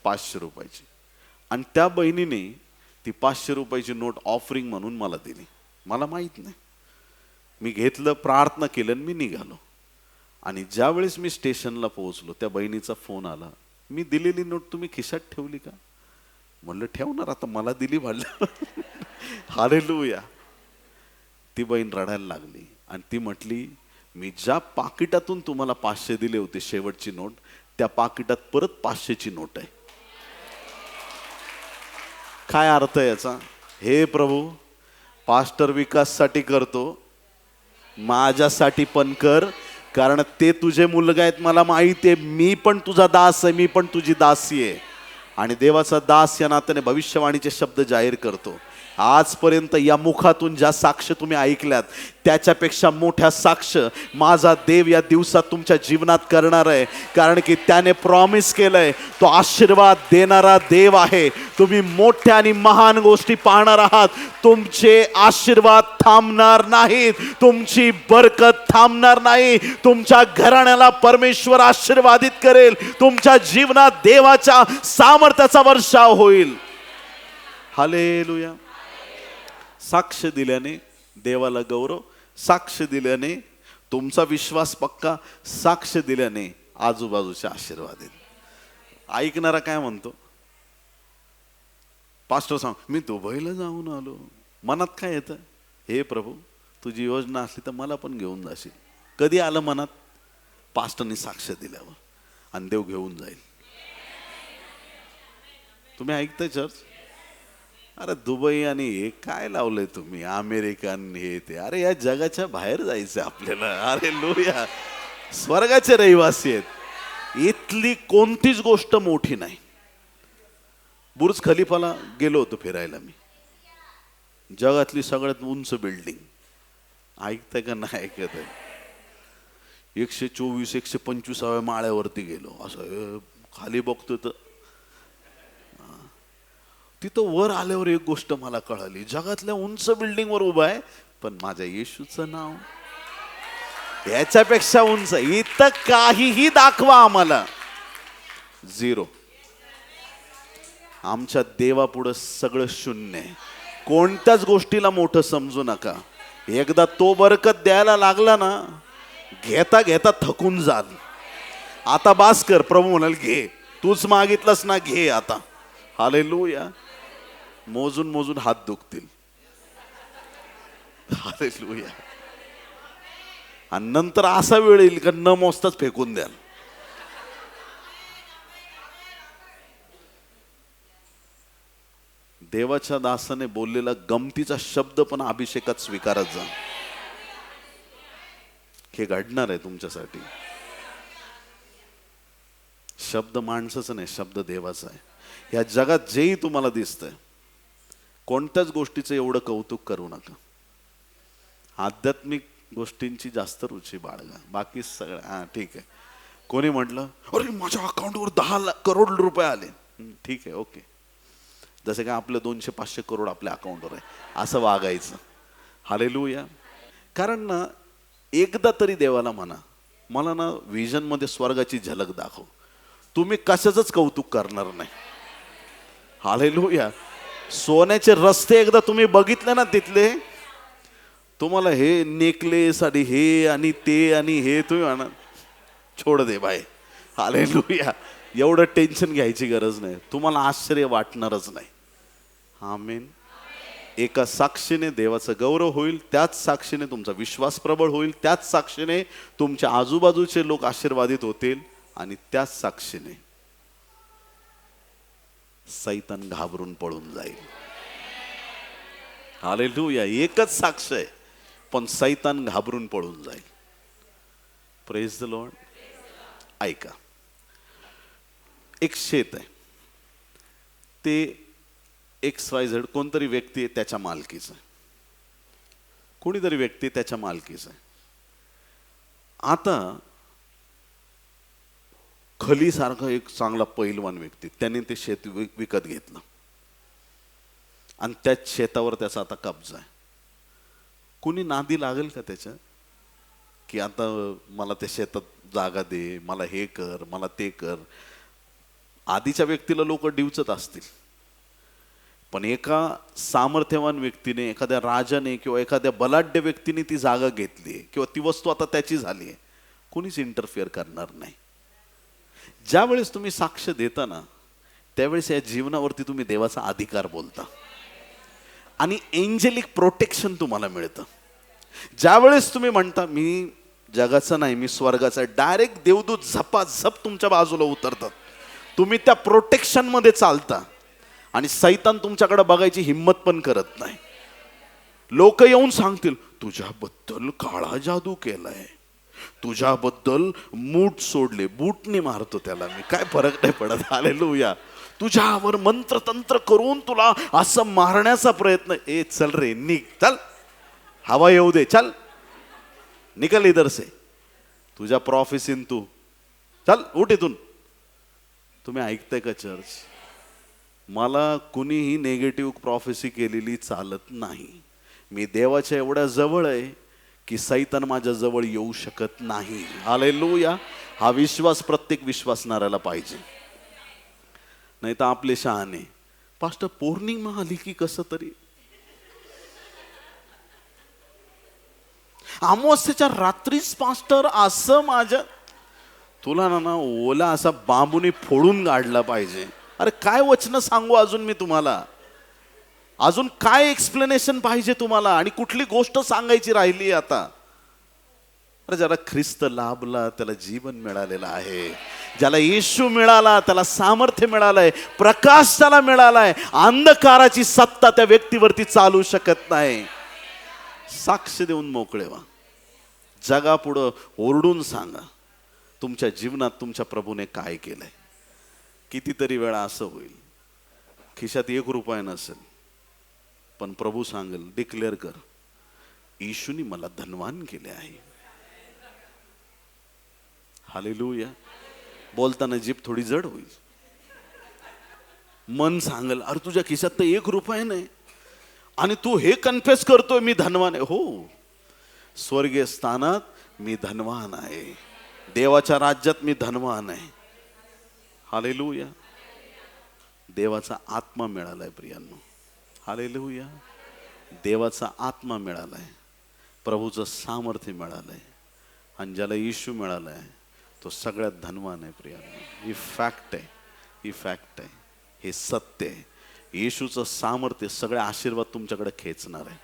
500 रुपयाची. आणि त्या बहिणीने ती 500 रुपयाची नोट ऑफरिंग म्हणून मला दिली. मला माहित नाही, मी घेतलं, प्रार्थना केलं आणि मी निघालो. आणि ज्या वेळेस मी स्टेशनला पोहोचलो त्या बहिणीचा फोन आला, मी दिलेली नोट तुम्ही खिशात ठेवली का? म्हणलं ठेवणार, आता मला दिली म्हणलं. हालेलुया. ती बहीण रडायला लागली आणि ती म्हटली, मी ज्या पाकिटातून तुम्हाला 500 दिले होते शेवटची नोट, त्या पाकिटात परत 500ची नोट आहे. काय अर्थ आहे याचा? हे प्रभू, पास्टर विकाससाठी करतो, माझ्यासाठी पण कर, कारण ते तुझे मुलगा आहेत, मला माहिती आहे. मी पण तुझा दास आहे, मी पण तुझी दासी आहे. आणि देवाचा दास या नात्याने भविष्यवाणीचे शब्द जाहीर करतो. आजपर्यंत या मुखातून ज्या साक्ष तुम्ही ऐकल्यात त्याच्यापेक्षा मोठ्या साक्ष माझा देव या दिवसात तुमच्या जीवनात करणार आहे. कारण की त्याने प्रॉमिस केलंय, तो आशीर्वाद देणारा देव आहे. तुम्ही मोठ्या आणि महान गोष्टी पाहणार आहात. तुमचे आशीर्वाद थांबणार नाहीत, तुमची बरकत थांबणार नाही. तुमच्या घराण्याला परमेश्वर आशीर्वादित करेल. तुमच्या जीवनात देवाच्या सामर्थ्याचा वर्षाव होईल. हालेलुया. साक्ष दिल्याने देवाला गौरव, साक्ष दिल्याने तुमचा विश्वास पक्का, साक्ष दिल्याने आजूबाजूचे आशीर्वाद आहेत. ऐकणारा काय म्हणतो, पास्टर सांग मी दुबईला जाऊन आलो, मनात काय येतं, हे प्रभू तुझी योजना असली तर मला पण घेऊन जाशील. कधी आलं मनात? पास्टरनी साक्ष दिल्यावर, आणि देव घेऊन जाईल. तुम्ही ऐकताय चर्च? अरे दुबई आणि हे काय लावलंय तुम्ही, अमेरिकन हे ते, अरे या जगाच्या बाहेर जायचं आपल्याला. अरे लोया, स्वर्गाचे रहिवासी आहेत. इथली कोणतीच गोष्ट मोठी नाही. बुर्ज खलिफाला गेलो होतो फिरायला मी, जगातली सगळ्यात उंच बिल्डिंग. ऐकताय का नाही ऐकत आहे? 124 125व्या माळ्यावरती गेलो. असं खाली बघतो तर तिथं वर आल्यावर एक गोष्ट मला कळाली, जगातल्या उंच बिल्डिंग वर उभा आहे, पण माझ्या येशूचं नाव याच्यापेक्षा उंच. इथं काहीही दाखवा आम्हाला, झिरो. आमच्या देवापुढं सगळं शून्य आहे. कोणत्याच गोष्टीला मोठं समजू नका. एकदा तो बरकत द्यायला लागला ना, घेता घेता थकून जाल. आता बास कर, प्रभू म्हणाल घे, तूच मागितलंस ना, घे आता. हालेलुया. मोजून मोजून हात दुखतील. हालेलुया. आणि नंतर असा वेळ येईल का न मोजताच फेकून द्याल. देवाच्या दासाने बोललेला गमतीचा शब्द पण अभिषेकात स्वीकारत जा. हे घडणार आहे तुमच्यासाठी. शब्द माणसाचा नाही, शब्द देवाचा आहे. या जगात जेही तुम्हाला दिसतंय, कोणत्याच गोष्टीचं एवढं कौतुक करू नका. आध्यात्मिक गोष्टींची जास्त रुची बाळगा. बाकी सगळं हा ठीक आहे. कोणी म्हटलं अरे माझ्या अकाउंटवर 10 करोड रुपये आले, ठीक आहे, ओके. जसे काय आपलं 200-500 करोड आपल्या अकाउंटवर आहे असं वागायचं. हालेलुया. कारण ना एकदा तरी देवाला म्हणा, मला ना विजन मध्ये स्वर्गाची झलक दाखव. तुम्ही कशाचंच कौतुक करणार नाही. हालेलुया. सोन्याचे रस्ते एकदा तुम्ही बघितले ना तिथले, तुम्हाला हे नेकलेस आणि हे आणि ते आणि हे तुम्ही म्हणा छोड दे बाय. हालेलुया. एवढं टेन्शन घ्यायची गरज नाही. तुम्हाला आश्चर्य वाटणारच नाही. आमेन. एका साक्षीने देवाचं गौरव होईल, त्याच साक्षीने तुमचा विश्वास प्रबळ होईल, त्याच साक्षीने तुमच्या आजूबाजूचे लोक आशीर्वादित होतील, आणि त्याच साक्षीने सैतान घाबरून पळून जाईल. हालेलुया. एकच साक्ष आहे, पण सैतान घाबरून पळून जाईल. Praise the Lord. ऐका, एक शेत आहे, ते XYZ कोणतरी व्यक्ती आहे त्याच्या मालकीचं आहे. कोणीतरी व्यक्ती त्याच्या मालकीचं आहे. आता खली सारखा एक चांगला पैलवान व्यक्ती, त्याने ते शेत विकत घेतलं आणि त्याच शेतावर त्याचा आता कब्जा आहे. कुणी नादी लागेल का त्याच्या, की आता मला त्या शेतात जागा दे, मला हे कर, मला ते कर. आधीच्या व्यक्तीला लोक डिवचत असतील, पण एका सामर्थ्यवान व्यक्तीने, एखाद्या राजाने किंवा एखाद्या बलाढ्य व्यक्तीने ती जागा घेतली किंवा ती वस्तू आता त्याची झाली आहे, कुणीच इंटरफिअर करणार नाही. ज्या वेळेस तुम्ही साक्ष देता ना, त्यावेळेस या जीवनावरती तुम्ही देवाचा अधिकार बोलता आणि एंजेलिक प्रोटेक्शन तुम्हाला मिळतं. ज्या वेळेस तुम्ही म्हणता मी जगाचा नाही, मी स्वर्गाचा, डायरेक्ट देवदूत झपाझप तुमच्या बाजूला उतरतात. तुम्ही त्या प्रोटेक्शन मध्ये चालता आणि सैतान तुमच्याकडे बघायची हिम्मत पण करत नाही. लोक येऊन सांगतील तुझ्याबद्दल काळा जादू केलाय, तुझ्याबद्दल मूठ सोडले, बूटने मारतो त्याला मी, काय फरक नाही पडत. हालेलुया. तुझ्यावर मंत्रतंत्र करून तुला असं मारण्याचा प्रयत्न. ए चल रे, निघ, चल, हवा येऊ दे, चल निकल इधर से, तुझ्या प्रॉफेसीन तू चल, उठ इथून. तुम्ही ऐकताय का चर्च? मला कुणीही नेगेटिव्ह प्रॉफेसी केलेली चालत नाही. मी देवाच्या एवढ्या जवळ आहे की सैतान माझ्या जवळ येऊ शकत नाही. हालेलुया. हा विश्वास प्रत्येक विश्वासणाऱ्याला पाहिजे. नाही तर आपले शहाणे पास्टर पौर्णिमा आली की कसं तरी. अमावस्येच्या रात्रीच पास्टर असं माझ्या तुला ना ओला असा बांबूने फोडून काढला पाहिजे. अरे काय वचन सांगू अजून मी तुम्हाला, अजून काय एक्सप्लेनेशन पाहिजे तुम्हाला, आणि कुठली गोष्ट सांगायची राहिली आता. अरे ज्याला ख्रिस्त लाभला त्याला जीवन मिळालेलं आहे, ज्याला येशू मिळाला त्याला सामर्थ्य मिळालंय, प्रकाश त्याला मिळालाय. अंधकाराची सत्ता त्या व्यक्तीवरती चालू शकत नाही. साक्ष देऊन मोकळे व्हा, जगापुढं ओरडून सांगा तुमच्या जीवनात तुमच्या प्रभूने काय केलंय. कितीतरी वेळा असं होईल खिशात 1 रुपया नसेल, पण प्रभू सांगेल, डिक्लेअर कर, येशूनी मला धनवान केले आहे. हालेलुया. बोलताना जीभ थोडी जड होईल, मन सांगेल, अरे तुझ्या खिशात तर 1 रुपया नाही आणि तू हे कन्फेस करतोय मी धनवान आहे. हो, स्वर्गीय स्थानात मी धनवान आहे, देवाच्या राज्यात मी धनवान आहे. हालेलुया. देवाचा आत्मा मिळालाय प्रियांनो. हालेलुया. देवाचा आत्मा मिळालाय, प्रभूचं सामर्थ्य मिळालंय, आणि ज्याला येशू मिळालाय तो सगळ्यात धनवान आहे प्रियांनो. ही फॅक्ट आहे, ही फॅक्ट आहे, हे सत्य आहे. येशूचं सामर्थ्य सगळे आशीर्वाद तुमच्याकडे खेचणार आहे.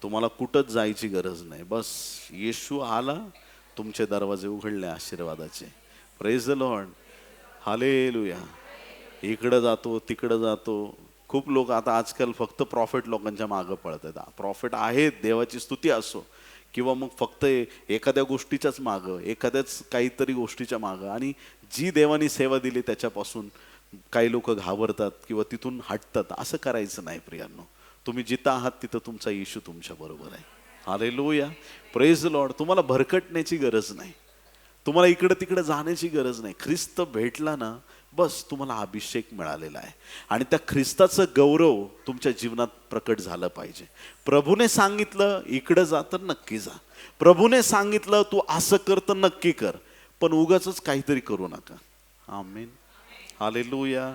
तुम्हाला कुठंच जायची गरज नाही, बस येशू आला, तुमचे दरवाजे उघडले आशीर्वादाचे. Praise the Lord. हालेलुया. इकडं जातो तिकडं जातो. खूप लोक आता आजकाल फक्त प्रॉफिट लोकांच्या मागं पळतात. प्रॉफिट आहेत, देवाची स्तुती असो, किंवा मग फक्त एखाद्या गोष्टीच्याच मागं, एखाद्याच काहीतरी गोष्टीच्या मागं, आणि जी देवानी सेवा दिली त्याच्यापासून काही लोक घाबरतात किंवा तिथून हटतात. असं करायचं नाही प्रियांनो. तुम्ही जिथं आहात तिथं तुमचा येशू तुमच्या बरोबर आहे. हालेलुया. Praise the Lord. तुम्हाला भरकटण्याची गरज नाही, तुम्हाला इकडं तिकडं जाण्याची गरज नाही. ख्रिस्त भेटला ना, बस तुम्हाला अभिषेक मिळालेला आहे, आणि त्या ख्रिस्ताचं गौरव तुमच्या जीवनात प्रकट झालं पाहिजे. प्रभूने सांगितलं इकडं जा तर नक्की जा, प्रभूने सांगितलं तू असं कर तर नक्की कर, पण उगाचच काहीतरी करू नका. आमेन. हालेलुया.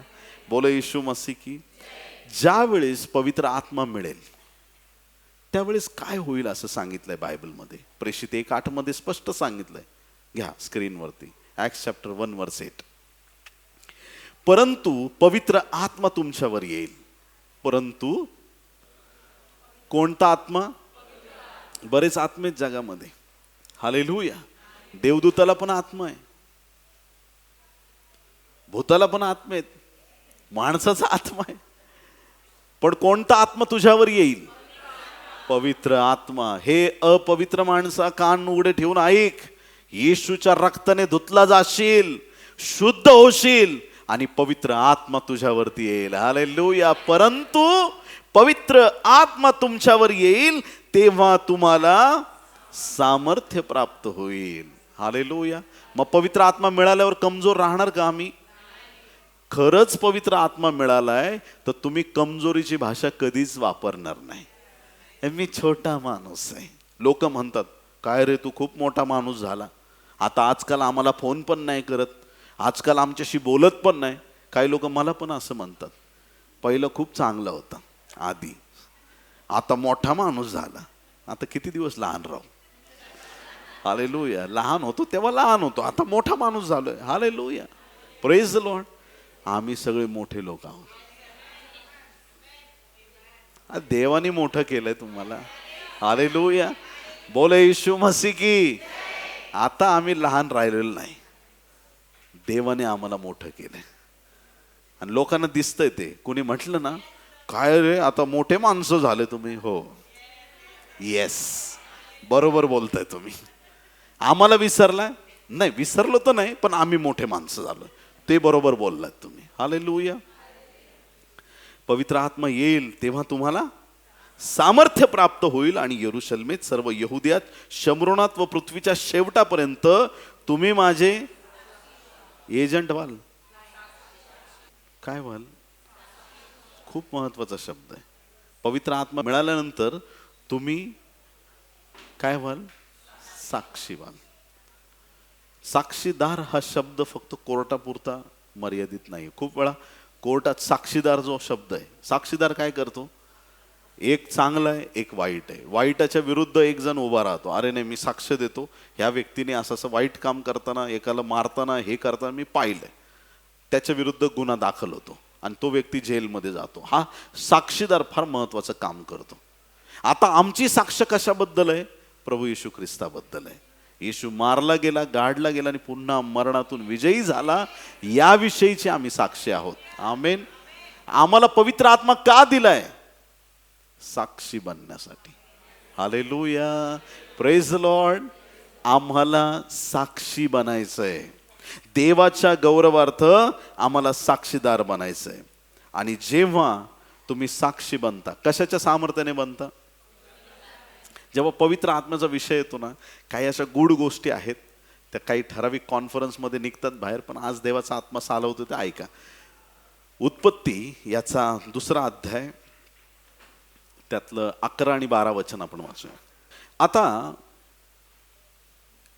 बोलो येशू मसीह की. ज्या वेळेस पवित्र आत्मा मिळेल त्यावेळेस काय होईल असं सांगितलंय बायबलमध्ये. प्रेषित 1:8 मध्ये स्पष्ट सांगितलंय. घ्या स्क्रीनवरती. ॲक्ट्स चॅप्टर 1 वर्स 8. परंतु पवित्र आत्मा तुमच्यावर येईल. परंतु कोणता आत्मा? बरेच आत्मे आहेत जगामध्ये. हालेलुया. देवदूताला पण आत्मा आहे, भूताला पण आत्मा आहेत, माणसाचा आत्मा आहे. पण कोणता आत्मा तुझ्यावर येईल? पवित्र आत्मा. हे अपवित्र माणसा कान उघडे ठेवून ऐक. येशूच्या रक्ताने धुतला जाशील, शुद्ध होशील, आणि पवित्र आत्मा तुझ्यावरती येईल. हालेलुया. परंतु पवित्र आत्मा तुमच्यावर येईल तेव्हा तुम्हाला सामर्थ्य प्राप्त होईल. हालेलुया. मग पवित्र आत्मा मिळाल्यावर कमजोर राहणार का आम्ही? खरंच पवित्र आत्मा मिळालाय तर तुम्ही कमजोरीची भाषा कधीच वापरणार नाही. मी छोटा माणूस आहे. लोक म्हणतात, काय रे तू खूप मोठा माणूस झाला, आता आजकाल आम्हाला फोन पण नाही करत, आजकाल आमच्याशी बोलत पण नाही. काही लोक मला पण असं म्हणतात, पहिलं खूप चांगलं होतं आधी, आता मोठा माणूस झाला, आता किती दिवस लहान राहू. हालेलुया. लहान होतो तेव्हा लहान होतो, आता मोठा माणूस झालोय. हालेलुया. Praise the Lord. आम्ही सगळे मोठे लोक आहोत. देवाने मोठं केलंय तुम्हाला. हालेलुया. बोले येशू मसीह की. आता आम्ही लहान राहिलेलो नाही, देवाने आम्हाला मोठं केलंय. आणि लोकांना दिसतंय ते. कुणी म्हटलं ना, काय रे आता मोठे माणसं झाले तुम्ही. हो, येस, बरोबर बोलताय तुम्ही. आम्हाला विसरलाय? नाही, विसरलो तर नाही, पण आम्ही मोठे माणसं झालो, ते बरोबर बोललात तुम्ही. हालेलुया. पवित्र आत्मा येईल तेव्हा तुम्हाला सामर्थ्य प्राप्त होईल, आणि यरूशलेमेत, सर्व यहुदियात, शमरोनात व पृथ्वीच्या शेवटापर्यंत तुम्ही माझे एजंट व्हाल. काय व्हाल? खूप महत्वाचा शब्द आहे. पवित्र आत्मा मिळाल्यानंतर तुम्ही काय व्हाल? साक्षी व्हाल. साक्षीदार हा शब्द फक्त कोर्टापुरता मर्यादित नाही. खूप वेळा कोर्टात साक्षीदार जो शब्द आहे, साक्षीदार काय करतो? एक चांगला आहे, एक वाईट आहे. वाईटाच्या विरुद्ध एक जण उभा राहतो, अरे नाही मी साक्ष देतो, ह्या व्यक्तीने असं असं वाईट काम करताना, एकाला मारताना, हे करताना मी पाहिलंय. त्याच्या विरुद्ध गुन्हा दाखल होतो आणि तो व्यक्ती जेलमध्ये जातो. हा साक्षीदार फार महत्वाचं काम करतो. आता आमची साक्ष कशाबद्दल आहे? प्रभू येशू ख्रिस्ताबद्दल आहे. येशू मारला गेला, गाडला गेला आणि पुन्हा मरणातून विजयी झाला, याविषयीची आम्ही साक्षी आहोत. आमेन. आम्हाला पवित्र आत्मा का दिलाय? साक्षी बनण्यासाठी. Hallelujah, praise the Lord. आम्हाला साक्षी बनायचंय. देवाच्या गौरवार्थ आम्हाला साक्षीदार बनायचंय. आणि जेव्हा तुम्ही साक्षी बनता, कशाच्या सामर्थ्याने बनता? जेव्हा पवित्र आत्म्याचा विषय येतो ना, काही अशा गूढ गोष्टी आहेत, त्या काही ठराविक कॉन्फरन्समध्ये निघतात बाहेर, पण आज देवाचा आत्मा चालवतो ते ऐका. उत्पत्ती याचा 2रा अध्याय, त्यातलं 11 आणि 12 वचन आपण वाचूया. आता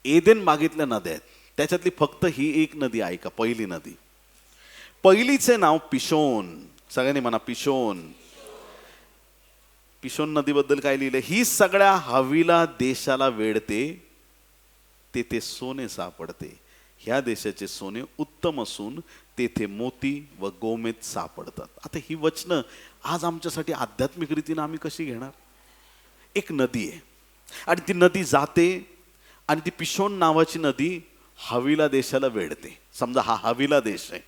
एदेन बागेतल्या नद्या आहेत, त्याच्यातली फक्त ही एक नदी ऐका, पहिली नदी. पहिलीचे नाव पिशोन. सगळ्यांनी म्हणा पिशोन. पिशोन नदीबद्दल काय लिहिलंय? ही सगळ्या हवीला देशाला वेढते, तेथे सोने सापडते. ह्या देशाचे सोने उत्तम असून तेथे मोती व गोमेद सापडतात. आता ही वचनं आज आमच्यासाठी आध्यात्मिक रीतीने आम्ही कशी घेणार? एक नदी आहे आणि ती नदी जाते आणि ती पिशोन नावाची नदी हवीला देशाला वेढते. समजा हा हवीला देश आहे.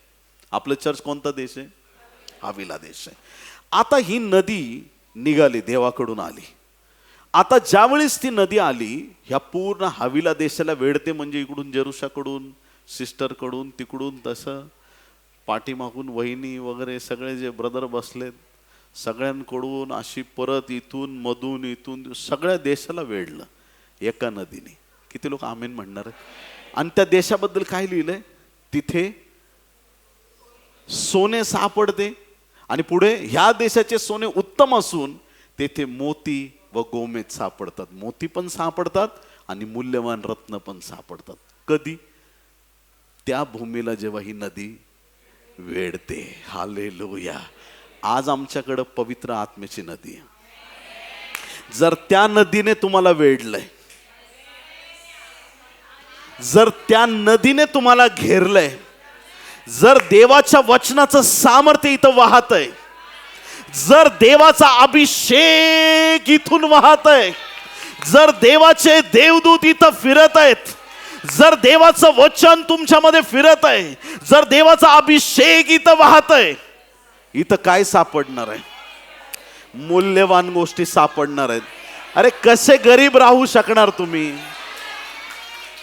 आपलं चर्च कोणता देश आहे? हवीला देश आहे. आता ही नदी निघाली, देवाकडून आली. आता ज्यावेळेस ती नदी आली, ह्या पूर्ण हवीला देशाला वेढते, म्हणजे इकडून जेरुशाकडून, सिस्टरकडून, तिकडून, तसं पाठीमागून वहिनी वगैरे सगळे जे ब्रदर बसलेत, सगळ्यांकडून अशी परत इथून मधून इथून सगळ्या देशाला वेढलं एका नदीने. किती लोक आमेन म्हणणार? आणि त्या देशाबद्दल काय लिहिलंय? तिथे सोने सापडते आणि पुढे ह्या देशाचे सोने उत्तम असून तेथे मोती व गोमेद सापडतात. मोती पण सापडतात आणि मूल्यवान रत्न पण सापडतात. कधी? त्या भूमीला जेव्हा ही नदी वेढते. हालेलुया. आज आमच्याकडे पवित्र आत्म्याची नदी आहे. जर त्या नदीने तुम्हाला वेढलंय, जर त्या नदीने तुम्हाला घेरलंय, जर देवाच्या वचनाचं सामर्थ्य इथं वाहत आहे, जर देवाचा अभिषेक इथून वाहत आहे, जर देवाचे देवदूत इथं फिरत आहेत, जर देवाचं वचन तुमच्यामध्ये फिरत आहे, जर देवाचा अभिषेक इथं वाहत आहे, इथं काय सापडणार आहे? मूल्यवान गोष्टी सापडणार आहेत. अरे कसे गरीब राहू शकणार तुम्ही?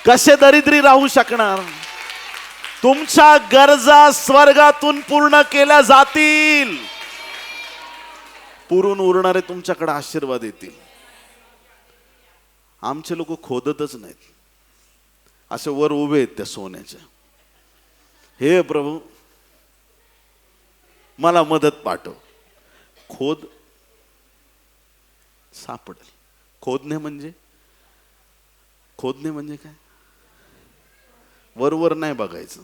कसे दरिद्री राहू शकणार? तुमच्या गरजा स्वर्गातून पूर्ण केल्या जातील. पुरून उरणारे तुमच्याकडे आशीर्वाद येतील. आमचे लोक खोदतच नाहीत, असे वर उभे आहेत त्या सोन्याच्या. हे प्रभू मला मदत पाठव. खोद, सापडेल. खोदणे म्हणजे काय? वरवर नाही बघायचं,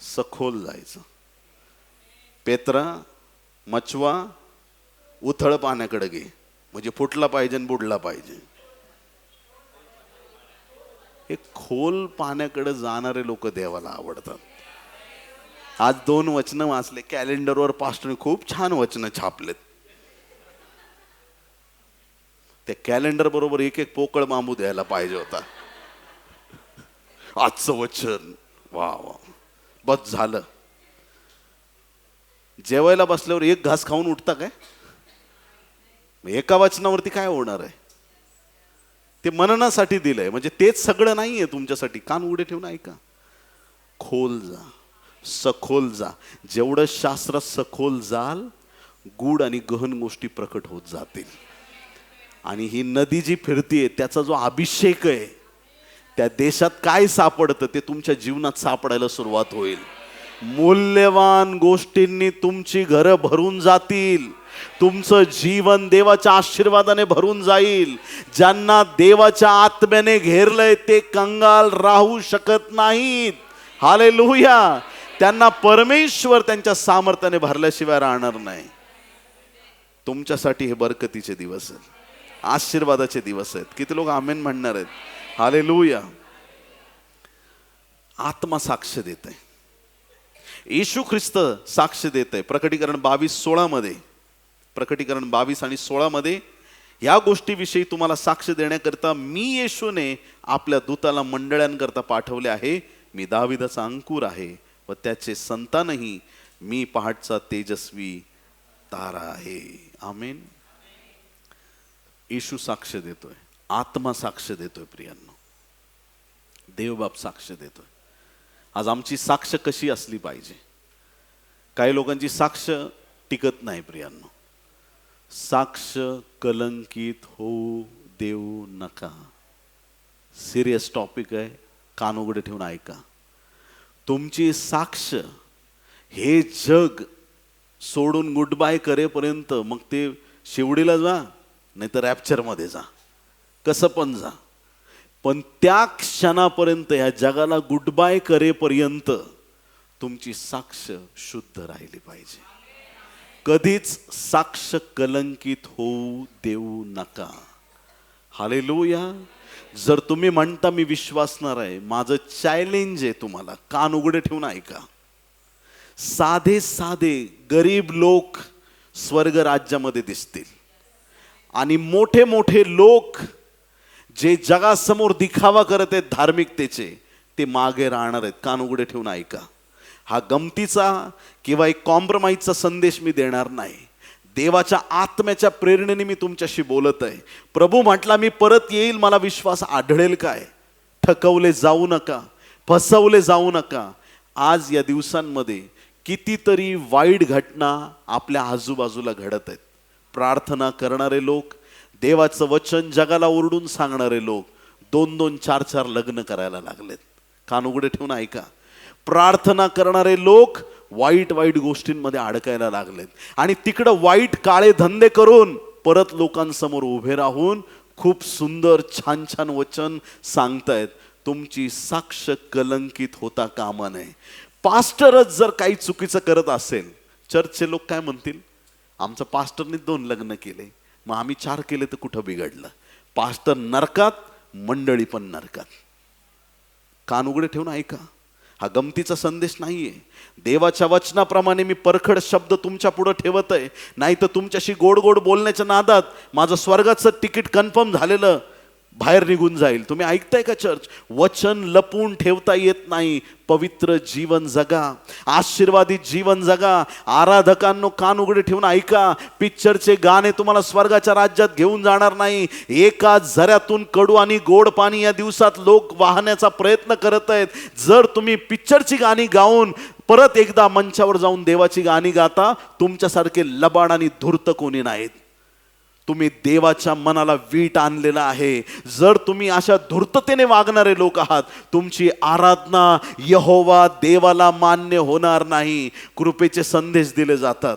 सखोल जायचं. पेत्रा, मचवा, उथळ पाण्याकडे गे, म्हणजे फुटला पाहिजे आणि बुडला पाहिजे. हे खोल पाण्याकडे जाणारे लोक देवाला आवडतात. आज 2 वचनं वाचले कॅलेंडरवर, पास्टरने खूप छान वचनं छापलेत. त्या कॅलेंडर बरोबर एक पोकळ बांबू द्यायला पाहिजे होता. आजचं वचन वा वा, बस झालं. जेवायला बसल्यावर एक घास खाऊन उठता काय? एका वचनावरती काय होणार आहे? ते मननासाठी दिलंय, म्हणजे तेच सगळं नाहीये तुमच्यासाठी. कान उघडे ठेवून ऐका. खोल जा, सखोल जा. जेवढं शास्त्रात सखोल जाल, गूढ आणि गहन गोष्टी प्रकट होत जातील. आणि ही नदी जी फिरतीये, त्याचा जो अभिषेक आहे, त्या देशात काय सापडतं ते तुमच्या जीवनात सापडायला सुरुवात होईल. मूल्यवान गोष्टींनी तुमची घरं भरून जातील. तुमचं जीवन देवाच्या आशीर्वादाने भरून जाईल. ज्यांना देवाच्या आत्म्याने घेरलंय ते कंगाल राहू शकत नाहीत. हालेलुया. त्यांना परमेश्वर त्यांच्या सामर्थ्याने भरल्याशिवाय राहणार नाही. तुमच्यासाठी हे बरकतीचे दिवस आहेत, आशीर्वादाचे दिवस आहेत. किती लोक आमेन म्हणणार आहेत? हालेलुया. आत्मा साक्ष देत आहे, येशू ख्रिस्त साक्ष देत आहे. प्रकटीकरण 22:16 मध्ये, प्रकटीकरण 22 आणि 16 मध्ये या गोष्टीविषयी तुम्हाला साक्ष देण्याकरता मी येशूने आपल्या दूताला मंडळांकरता पाठवले आहे. मी दाविदाचा अंकुर आहे व त्याचे संतानही मी पहाटचा तेजस्वी तारा आहे. आमेन. येशू साक्ष देतोय, आत्मा साक्ष देतोय प्रियांनो, देवबाप साक्ष देतोय. आज आमची साक्ष कशी असली पाहिजे? काही लोकांची साक्ष टिकत नाही प्रियांनो. साक्ष कलंकित होऊ देऊ नका. सिरियस टॉपिक आहे, कान उघडे ठेवून ऐका. तुमची साक्ष हे जग सोडून गुड बाय करेपर्यंत, मग ते शिवडीला जा नाही तर रॅप्चरमध्ये जा, कसं पण जा, पण त्या क्षणापर्यंत या जगाला गुड बाय करेपर्यंत तुमची साक्ष शुद्ध राहिली पाहिजे. कधीच साक्ष कलंकित होऊ देऊ नका. हालेलुया. जर तुम्ही म्हणता मी विश्वासणार आहे, माझं चॅलेंज आहे तुम्हाला, कान उघडे ठेवून ऐका. साधे साधे गरीब लोक स्वर्ग राज्यामध्ये दिसतील आणि मोठे मोठे लोक जे जगासमोर दिखावा करत आहेत धार्मिकतेचे, ते मागे राहणार आहेत. कान उघडे ठेवून ऐका. हा गमतीचा किंवा एक कॉम्प्रोमाइजचा संदेश मी देणार नाही. देवाच्या आत्म्याच्या प्रेरणेने मी तुमच्याशी बोलत आहे. प्रभू म्हटला मी परत येईल, मला विश्वास आढळेल काय? ठकवले जाऊ नका, फसवले जाऊ नका. आज या दिवसांमध्ये कितीतरी वाईट घटना आपल्या आजूबाजूला घडत आहेत. प्रार्थना करणारे लोक, देवाचं वचन जगाला ओरडून सांगणारे लोक 2-2, 4-4 लग्न करायला लागलेत. कान उघडे ठेवून ऐका. प्रार्थना करणारे लोक वाईट वाईट गोष्टींमध्ये अडकायला लागलेत आणि तिकडं वाईट काळे धंदे करून परत लोकांसमोर उभे राहून खूप सुंदर छान छान वचन सांगतायत. तुमची साक्ष कलंकित होता कामा नये. पास्टरच जर काही चुकीचं करत असेल, चर्चचे लोक काय म्हणतील? आमचं पास्टरने 2 लग्न केले, मग आम्ही 4 केले तर कुठं बिघडलं? पास्टर नरकात, मंडळी पण नरकात. कान उघडे ठेवून ऐका. हा गमतीचा संदेश नाहीये. देवाच्या वचनाप्रमाणे मी परखड शब्द तुमच्या पुढे ठेवत आहे. नाही तर तुमच्याशी गोड गोड बोलण्याच्या नादात माझं स्वर्गाचं तिकीट कन्फर्म झालेलं बाहेर निघून जाईल. तुम्ही ऐकताय का चर्च? वचन लपून ठेवता येत नाही. पवित्र जीवन जगा, आशीर्वादित जीवन जगा. आराधकांनो कान उघडे ठेवून ऐका. पिक्चरचे गाणे तुम्हाला स्वर्गाच्या राज्यात घेऊन जाणार नाही. एका झऱ्यातून कडू आणि गोड पाणी या दिवसात लोक वाहण्याचा प्रयत्न करत आहेत. जर तुम्ही पिक्चरची गाणी गाऊन परत एकदा मंचावर जाऊन देवाची गाणी गाता, तुमच्यासारखे लबाड आणि धूर्त कोणी नाहीत. तुम्ही देवाच्या मनाला वीट आणलेला आहे. जर तुम्ही अशा धूर्ततेने वागणारे लोक आहात, तुमची आराधना यहोवा देवाला मान्य होणार नाही. कृपेचे संदेश दिले जातात.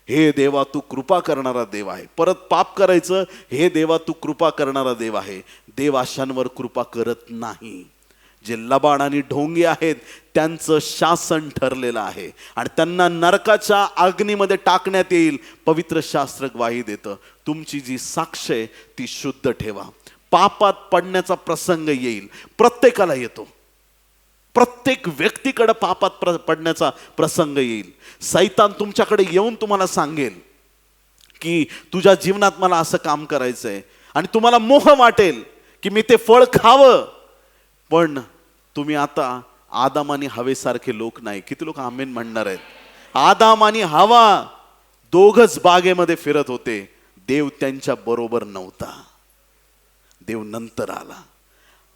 हे देवा तू कृपा करणारा देव आहे. परत पाप करायचं, हे देवा तू कृपा करणारा देव आहे. देव अशांवर कृपा करत नाही. जे लबाड आणि ढोंगी आहेत त्यांचं शासन ठरलेलं आहे आणि त्यांना नरकाच्या अग्नीमध्ये टाकण्यात येईल. पवित्र शास्त्र ग्वाही देतं. तुमची जी साक्ष आहे ती शुद्ध ठेवा. पापात पडण्याचा प्रसंग येईल, प्रत्येकाला येतो. प्रत्येक व्यक्तीकडे पापात पडण्याचा प्रसंग येईल. सैतान तुमच्याकडे येऊन तुम्हाला सांगेल की तुझ्या जीवनात मला असं काम करायचंय आणि तुम्हाला मोह वाटेल की मी ते फळ खावं. पण तुम्ही आता आदाम आणि हवेसारखे लोक नाही. किती लोक आमेन म्हणणार आहेत? आदाम आणि हवा दोघच बागेमध्ये फिरत होते. देव त्यांच्या बरोबर नव्हता, देव नंतर आला.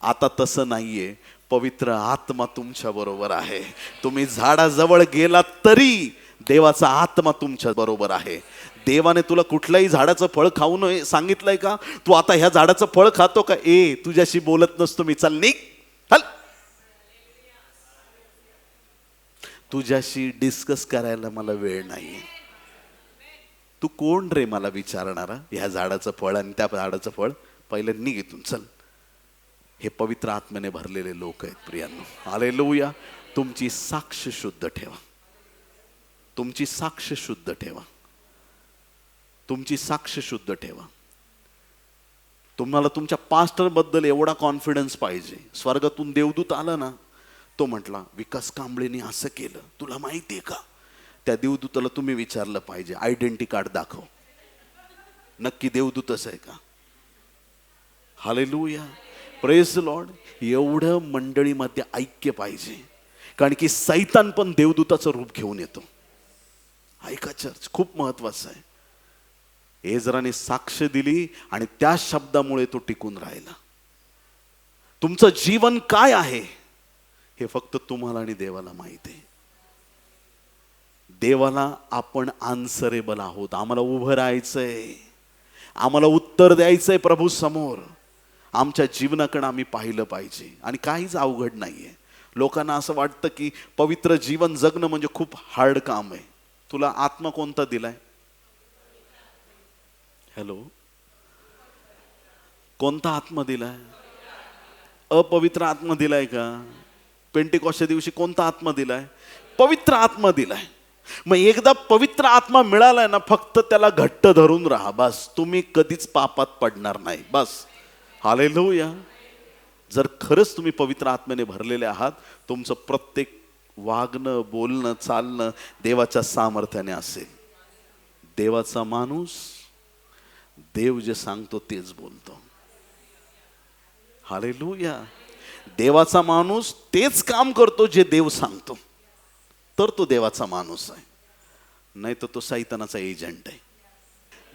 आता तसं नाहीये. पवित्र आत्मा तुमच्या बरोबर आहे. तुम्ही झाडाजवळ गेलात तरी देवाचा आत्मा तुमच्या बरोबर आहे. देवाने तुला कुठल्याही झाडाचं फळ खाऊ नये सांगितलंय का? तू आता ह्या झाडाचं फळ खातो का? तुझ्याशी बोलत नसतो मी, चल निघ, हल. तुझ्याशी डिस्कस करायला मला वेळ नाही. तू कोण रे मला विचारणारा? ह्या झाडाचं फळ आणि त्या झाडाचं फळ, पहिले निघ इथून, चल. हे पवित्र आत्म्याने भरलेले लोक आहेत प्रियांनो. हालेलुया. तुमची साक्ष शुद्ध ठेवा. तुमची साक्ष शुद्ध ठेवा. तुमची साक्ष शुद्ध ठेवा. तुम्हाला तुमच्या पास्टर बद्दल एवढा कॉन्फिडन्स पाहिजे. स्वर्गातून देवदूत आला ना, तो म्हटला विकास कांबळेने असं केलं, तुला माहितीये का? त्या देवदूताला तुम्ही विचारलं पाहिजे, आयडेंटिटी कार्ड दाखव, नक्की देवदूतच आहे का? Hallelujah, praise the Lord. एवढं मंडळीमध्ये ऐक्य पाहिजे, कारण की सैतान पण देवदूताचं रूप घेऊन येतो. ऐका चर्च, खूप महत्वाचं आहे. एजराने साक्ष दिली आणि त्या शब्दामुळे तो टिकून राहिला. तुमचं जीवन काय आहे हे फक्त तुम्हाला आणि देवाला माहिती आहे. देवाला आपण आन्सरेबल आहोत. आम्हाला उभं राहायचंय, आम्हाला उत्तर द्यायचंय प्रभू समोर. आमच्या जीवनाकडे आम्ही पाहिलं पाहिजे. आणि काहीच अवघड नाहीये. लोकांना असं वाटतं की पवित्र जीवन जगणं म्हणजे खूप हार्ड काम आहे. तुला आत्मा कोणता दिलाय? हॅलो, कोणता आत्मा दिलाय? अपवित्र आत्मा दिलाय का? पेंटिकॉस्टच्या दिवशी कोणता आत्मा दिलाय? पवित्र आत्मा दिलाय. मग एकदा पवित्र आत्मा मिळालाय ना, फक्त त्याला घट्ट धरून राहा, बस. तुम्ही कधीच पापात पडणार नाही, बस. हालेलुया. जर खरंच तुम्ही पवित्र आत्म्याने भरलेले आहात, तुमचं प्रत्येक वागणं, बोलणं, चालणं देवाच्या सामर्थ्याने असेल. देवाचा माणूस देव जे सांगतो तेच बोलतो. हालेलुया. देवाचा माणूस तेच काम करतो जे देव सांगतो, तर तो देवाचा माणूस आहे. नाही तर तो सैतानाचा एजंट आहे.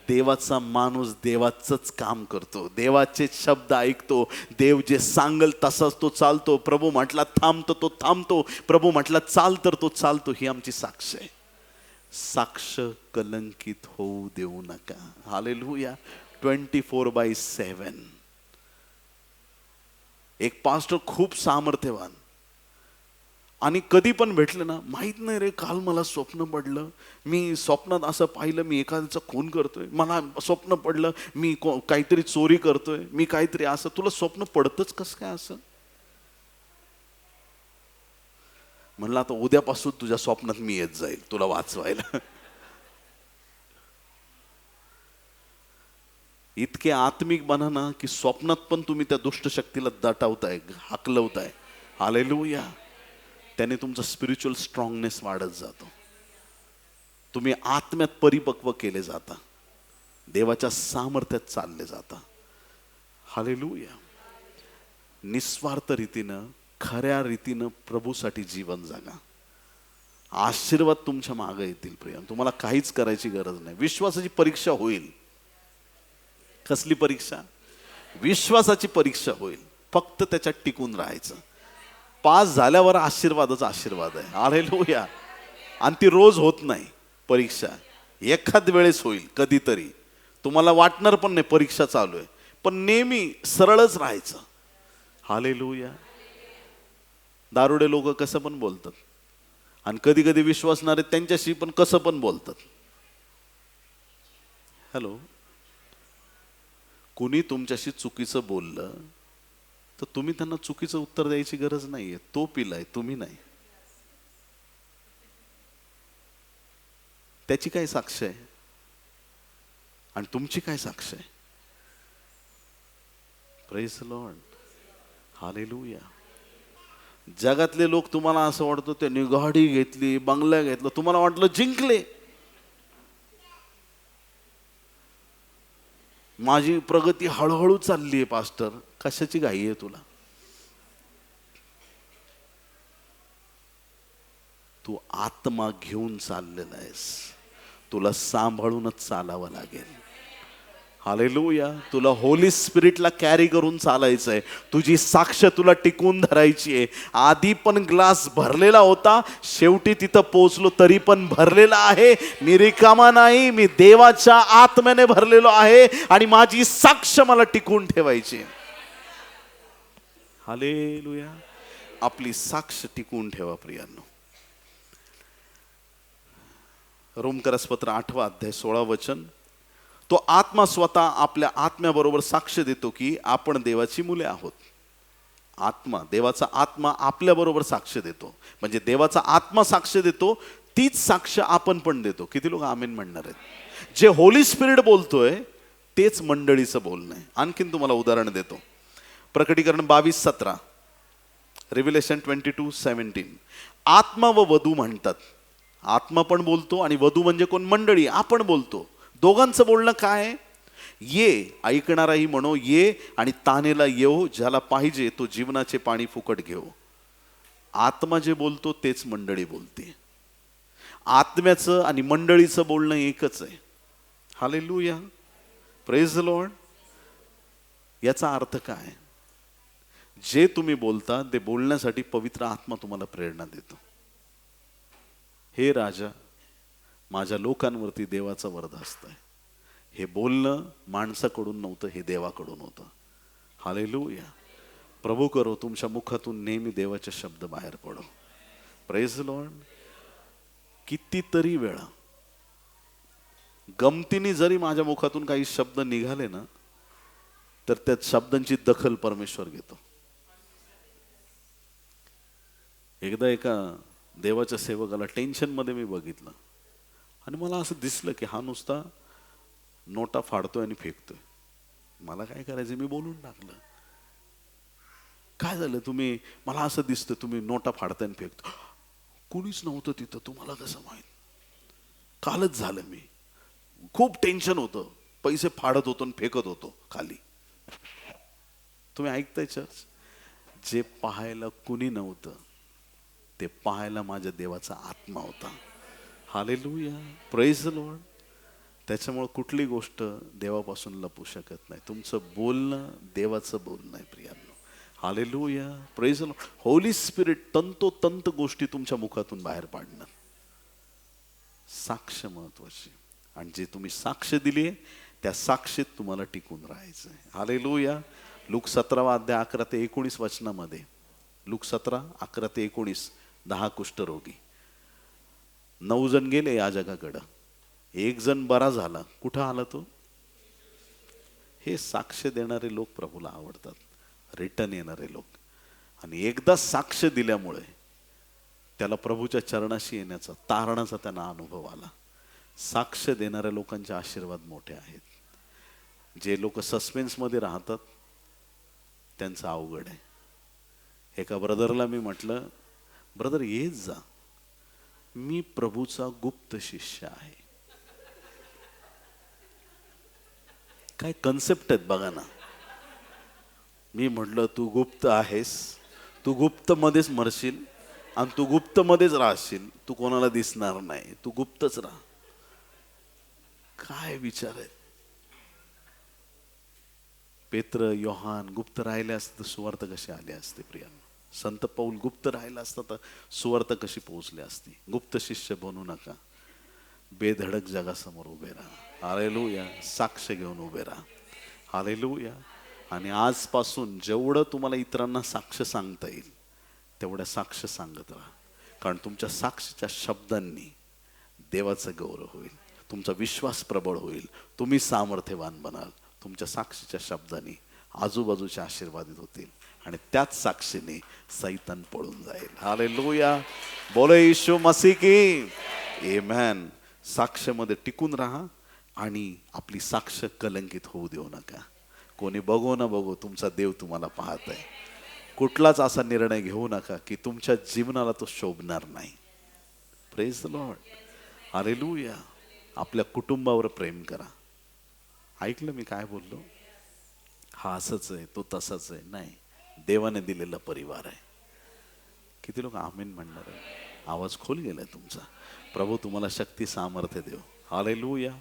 देवाचा माणूस देवाचंच काम करतो, देवाचे शब्द ऐकतो. देव जे सांगल तसाच तो चालतो. प्रभू म्हटला थांब तर तो थांबतो, प्रभू म्हटला चाल तर तो चालतो. ही आमची साक्ष आहे. साक्ष कलंकित होऊ देऊ नका. हालेलुया. 24/7. एक पास्टर खूप सामर्थ्यवान, आणि कधी पण भेटलं ना, माहित नाही रे, काल मला स्वप्न पडलं, मी स्वप्नात असं पाहिलं, मी एखाद्याचा खून करतोय. मला स्वप्न पडलं मी काहीतरी चोरी करतोय, मी काहीतरी असं. तुला स्वप्न पडतच कसं काय असं? म्हणलं आता उद्यापासून तुझ्या स्वप्नात मी येत जाईल तुला वाचवायला. इतके आत्मिक बना ना की स्वप्नात पण तुम्ही त्या दुष्ट शक्तीला दटावताय, हाकलवताय. हालेलुया. त्याने तुमचा स्पिरिच्युअल स्ट्रॉंगनेस वाढत जातो. तुम्ही आत्म्यात परिपक्व केले जाता, देवाच्या सामर्थ्यात चालले जाता. हालेलुया. निस्वार्थ रीतीनं, खऱ्या रीतीनं प्रभूसाठी जीवन जगा. आशीर्वाद तुमच्या मागे येतील प्रिय. तुम्हाला काहीच करायची गरज नाही. विश्वासाची परीक्षा होईल. कसली परीक्षा? विश्वासाची परीक्षा होईल. फक्त त्याच्यात टिकून राहायचं. पास झाल्यावर आशीर्वादच आशीर्वाद आहे. हालेलुया. आणि ती रोज होत नाही परीक्षा, एखाद वेळेस होईल कधीतरी. तुम्हाला वाटणार पण नाही परीक्षा चालू आहे, पण नेहमी सरळच राहायचं. हालेलुया. दारुडे लोक कसं पण बोलतात, आणि कधी कधी विश्वासणारे त्यांच्याशी पण कसं पण बोलतात. हॅलो, कुणी तुमच्याशी चुकीचं बोललं तर तुम्ही त्यांना चुकीचं उत्तर द्यायची गरज नाहीये. तो पिलाय, तुम्ही नाही. त्याची काय साक्ष आहे आणि तुमची काय साक्ष आहे? Praise the Lord. हालेलुया. जगातले लोक तुम्हाला असं वाटतं त्यांनी गाडी घेतली, बंगला घेतला, तुम्हाला वाटलं जिंकले. माझी प्रगती हळूहळू चालली आहे पास्टर. कशाची घाई आहे तुला? तू आत्मा घेऊन चाललेला आहेस, तुला सांभाळूनच चालावं लागेल. हालेलुया. तुला होली स्पिरिटला कॅरी करून चालायचं आहे. तुझी साक्ष तुला टिकवून धरायची आहे. आधी पण ग्लास भरलेला होता, शेवटी तिथं पोहोचलो तरी पण भरलेला आहे. मी रिकामा नाही, मी देवाच्या आत्म्याने भरलेलो आहे आणि माझी साक्ष मला टिकवून ठेवायची आहे. हालेलुया. आपली साक्ष टिकवून ठेवा प्रियांनो. रोमकरसपत्र 8 अध्याय 16 वचन. तो आत्मा स्वतः आपल्या आत्म्याबरोबर साक्ष देतो की आपण देवाची मुले आहोत. आत्मा, देवाचा आत्मा आपल्या बरोबर साक्ष देतो. म्हणजे देवाचा आत्मा साक्ष देतो, तीच साक्ष आपण पण देतो. किती लोक आमेन म्हणणार आहेत? जे होली स्पिरिट बोलतोय तेच मंडळीचं बोलणं आहे. आणखीन तुम्हाला उदाहरण देतो. प्रकटीकरण 22:17, रिव्हिलेशन 22:17. आत्मा व वधू म्हणतात. आत्मा पण बोलतो आणि वधू म्हणजे कोण? मंडळी, आपण बोलतो. दोघांचं बोलणं काय? ये, ऐकणाराही म्हणो ये, आणि तानेला येऊ, ज्याला पाहिजे तो जीवनाचे पाणी फुकट घेऊ. आत्मा जे बोलतो तेच मंडळी बोलते. आत्म्याचं आणि मंडळीचं बोलणं एकच आहे. Hallelujah, praise the Lord. याचा अर्थ काय? जे तुम्ही बोलता ते बोलण्यासाठी पवित्र आत्मा तुम्हाला प्रेरणा देतो. हे राजा, माझ्या लोकांवरती देवाचा वरदहस्त आहे. हे बोलणं माणसाकडून नव्हतं, हे देवाकडून होतं. हालेलुया. प्रभू करो तुमच्या मुखातून नेहमी देवाचे शब्द बाहेर पडो. Praise the Lord. कितीतरी वेळा गमतीने जरी माझ्या मुखातून काही शब्द निघाले ना, तर त्या शब्दांची दखल परमेश्वर घेतो. एकदा एका देवाच्या सेवकाला टेन्शन मध्ये मी बघितलं आणि मला असं दिसलं की हा नुसता नोटा फाडतोय आणि फेकतोय. मला काय करायचं, मी बोलून टाकलं. काय झालं तुम्ही, मला असं दिसतं तुम्ही नोटा फाडताय आणि फेकतो. कुणीच नव्हतं तिथं, तुम्हाला कसं माहित? कालच झालं. मी खूप टेन्शन होतं, पैसे फाडत होतो आणि फेकत होतो खाली. तुम्ही ऐकताय चर्च? जे पाहायला कुणी नव्हतं ते पाहायला माझ्या देवाचा आत्मा होता. Hallelujah, praise the Lord. त्याच्यामुळे कुठली गोष्ट देवापासून लपू शकत नाही. तुमचं बोलणं देवाचं बोलणं आहे प्रियांनो. Hallelujah, praise the Lord. Holy Spirit तंतोतंत गोष्टी तुमच्या मुखातून बाहेर पाडणार. साक्ष महत्वाची, आणि जे तुम्ही साक्ष दिली त्या साक्षीत तुम्हाला टिकून राहायचंय. हालेलुया. लूक 17:11-19 वचनामध्ये, लूक 17:11-19, 10 कुष्ठरोगी, 9 जण गेले या जगाकडं, 1 जण बरा झाला. कुठं आला तो? हे साक्ष देणारे लोक प्रभूला आवडतात, रिटर्न येणारे लोक. आणि एकदा साक्ष दिल्यामुळे त्याला प्रभूच्या चरणाशी येण्याचा, तारणाचा त्यांना अनुभव आला. साक्ष देणाऱ्या लोकांचे आशीर्वाद मोठे आहेत. जे लोक सस्पेन्स मध्ये राहतात त्यांचं अवघड आहे. एका ब्रदरला मी म्हटलं, ब्रदर येत जा, मी प्रभूचा गुप्त शिष्य आहे. काय कन्सेप्ट आहेत बघा ना. मी म्हटलं तू गुप्त आहेस, तू गुप्त मध्येच मरशील आणि तू गुप्त मध्येच राहशील, तू कोणाला दिसणार नाही, तू गुप्तच राहा. काय विचार आहे. पेत्र, योहान गुप्त राहिले असते तर सुवार्थ कशी आले असते प्रियांनो. संत पौल गुप्त राहिला असता तर सुवार्थ कशी पोहोचली असती. गुप्त शिष्य बनू नका, बेधडक जगासमोर उभे राहा. हालेलुया. साक्ष घेऊन उभे राहा. हालेलुया. आणि आजपासून जेवढं तुम्हाला इतरांना साक्ष सांगता येईल तेवढ्या साक्ष सांगत राहा. कारण तुमच्या साक्षीच्या शब्दांनी देवाचं गौरव होईल, तुमचा विश्वास प्रबळ होईल, तुम्ही सामर्थ्यवान बनाल. तुमच्या साक्षीच्या शब्दांनी आजूबाजूचे आशीर्वादित होतील आणि त्याच साक्षीने सैतान पळून जाईल. हालेलुया. बोलो येशू मसीह की आमेन. साक्षमध्ये टिकून राहा आणि आपली साक्ष कलंकित होऊ देऊ नका. कोणी बघो ना बघो, तुमचा देव तुम्हाला पाहत आहे. कुठलाच असा निर्णय घेऊ नका की तुमच्या जीवनाला तो शोभणार नाही. Praise the Lord. हालेलुया. आपल्या कुटुंबावर प्रेम करा. ऐकलं मी काय बोललो? हा असंच आहे, तो तसाच आहे, नाही. देवाने दिलेला परिवार आहे. किती लोक आमीन म्हणणार आहे? आवाज खोल गेलाय तुमचा. प्रभू तुम्हाला शक्ती सामर्थ्य देव. हालेलुया.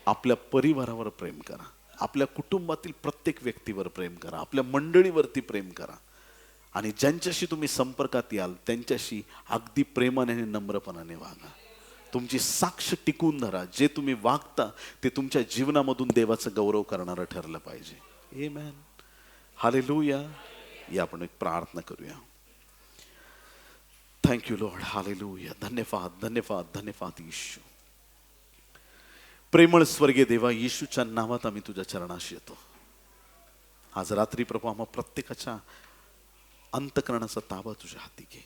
आपल्या परिवारावर प्रेम करा, आपल्या कुटुंबातील प्रत्येक व्यक्तीवर प्रेम करा, आपल्या मंडळीवरती प्रेम करा. आणि ज्यांच्याशी तुम्ही संपर्कात याल त्यांच्याशी अगदी प्रेमाने आणि नम्रपणाने वागा. तुमची साक्ष टिकून धरा. जे तुम्ही वागता ते तुमच्या जीवनामधून देवाचं गौरव करणारं ठरलं पाहिजे. आमेन. हालेलुया. या आपण एक प्रार्थना करूया. Thank you Lord. हालेलुया. धन्यवाद, धन्यवाद, धन्यवाद येशू. प्रेमळ स्वर्गीय देवा, येशूच्या नावात आम्ही तुझ्या चरणाशी येतो. आज रात्री प्रभू आम्हा प्रत्येकाच्या अंतकरणाचा ताबा तुझ्या हाती घे.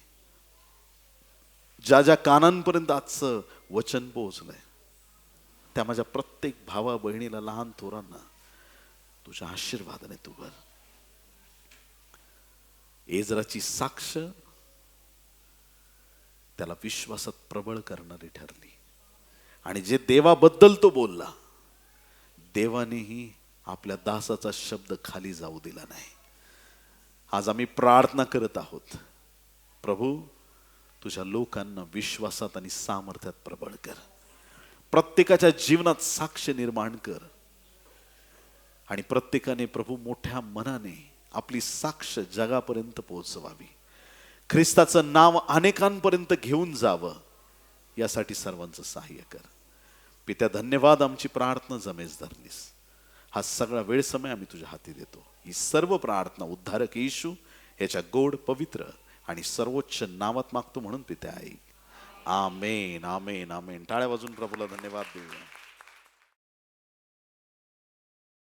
ज्या ज्या कानांपर्यंत आजचं वचन पोहोचलंय त्या माझ्या प्रत्येक भावा बहिणीला, लहान थोरांना तुझ्या आशीर्वादाने तू भर. एजराची साक्ष त्याला विश्वासात प्रबळ करणारी ठरली आणि जे देवाबद्दल तो बोलला, देवानेही आपल्या दासाचा शब्द खाली जाऊ दिला नाही. आज आम्ही प्रार्थना करत आहोत, प्रभू तुझ्या लोकांना विश्वासात आणि सामर्थ्यात प्रबळ कर. प्रत्येकाच्या जीवनात साक्ष निर्माण कर आणि प्रत्येकाने प्रभू मोठ्या मनाने आपली साक्ष जगापर्यंत पोहोचवावी. ख्रिस्ताचं नाव अनेकांपर्यंत घेऊन जावं, यासाठी सर्वांचं सहाय्य कर. पित्या धन्यवाद, आमची प्रार्थना जमेस धरलीस. हा सगळा वेळ समय आम्ही तुझ्या हाती देतो. ही सर्व प्रार्थना उद्धारक येशू याच्या गोड, पवित्र आणि सर्वोच्च नावात मागतो म्हणून पित्या ऐक. आमेन, आमेन, आमेन. टाळ्या वाजून प्रभूला धन्यवाद देऊया.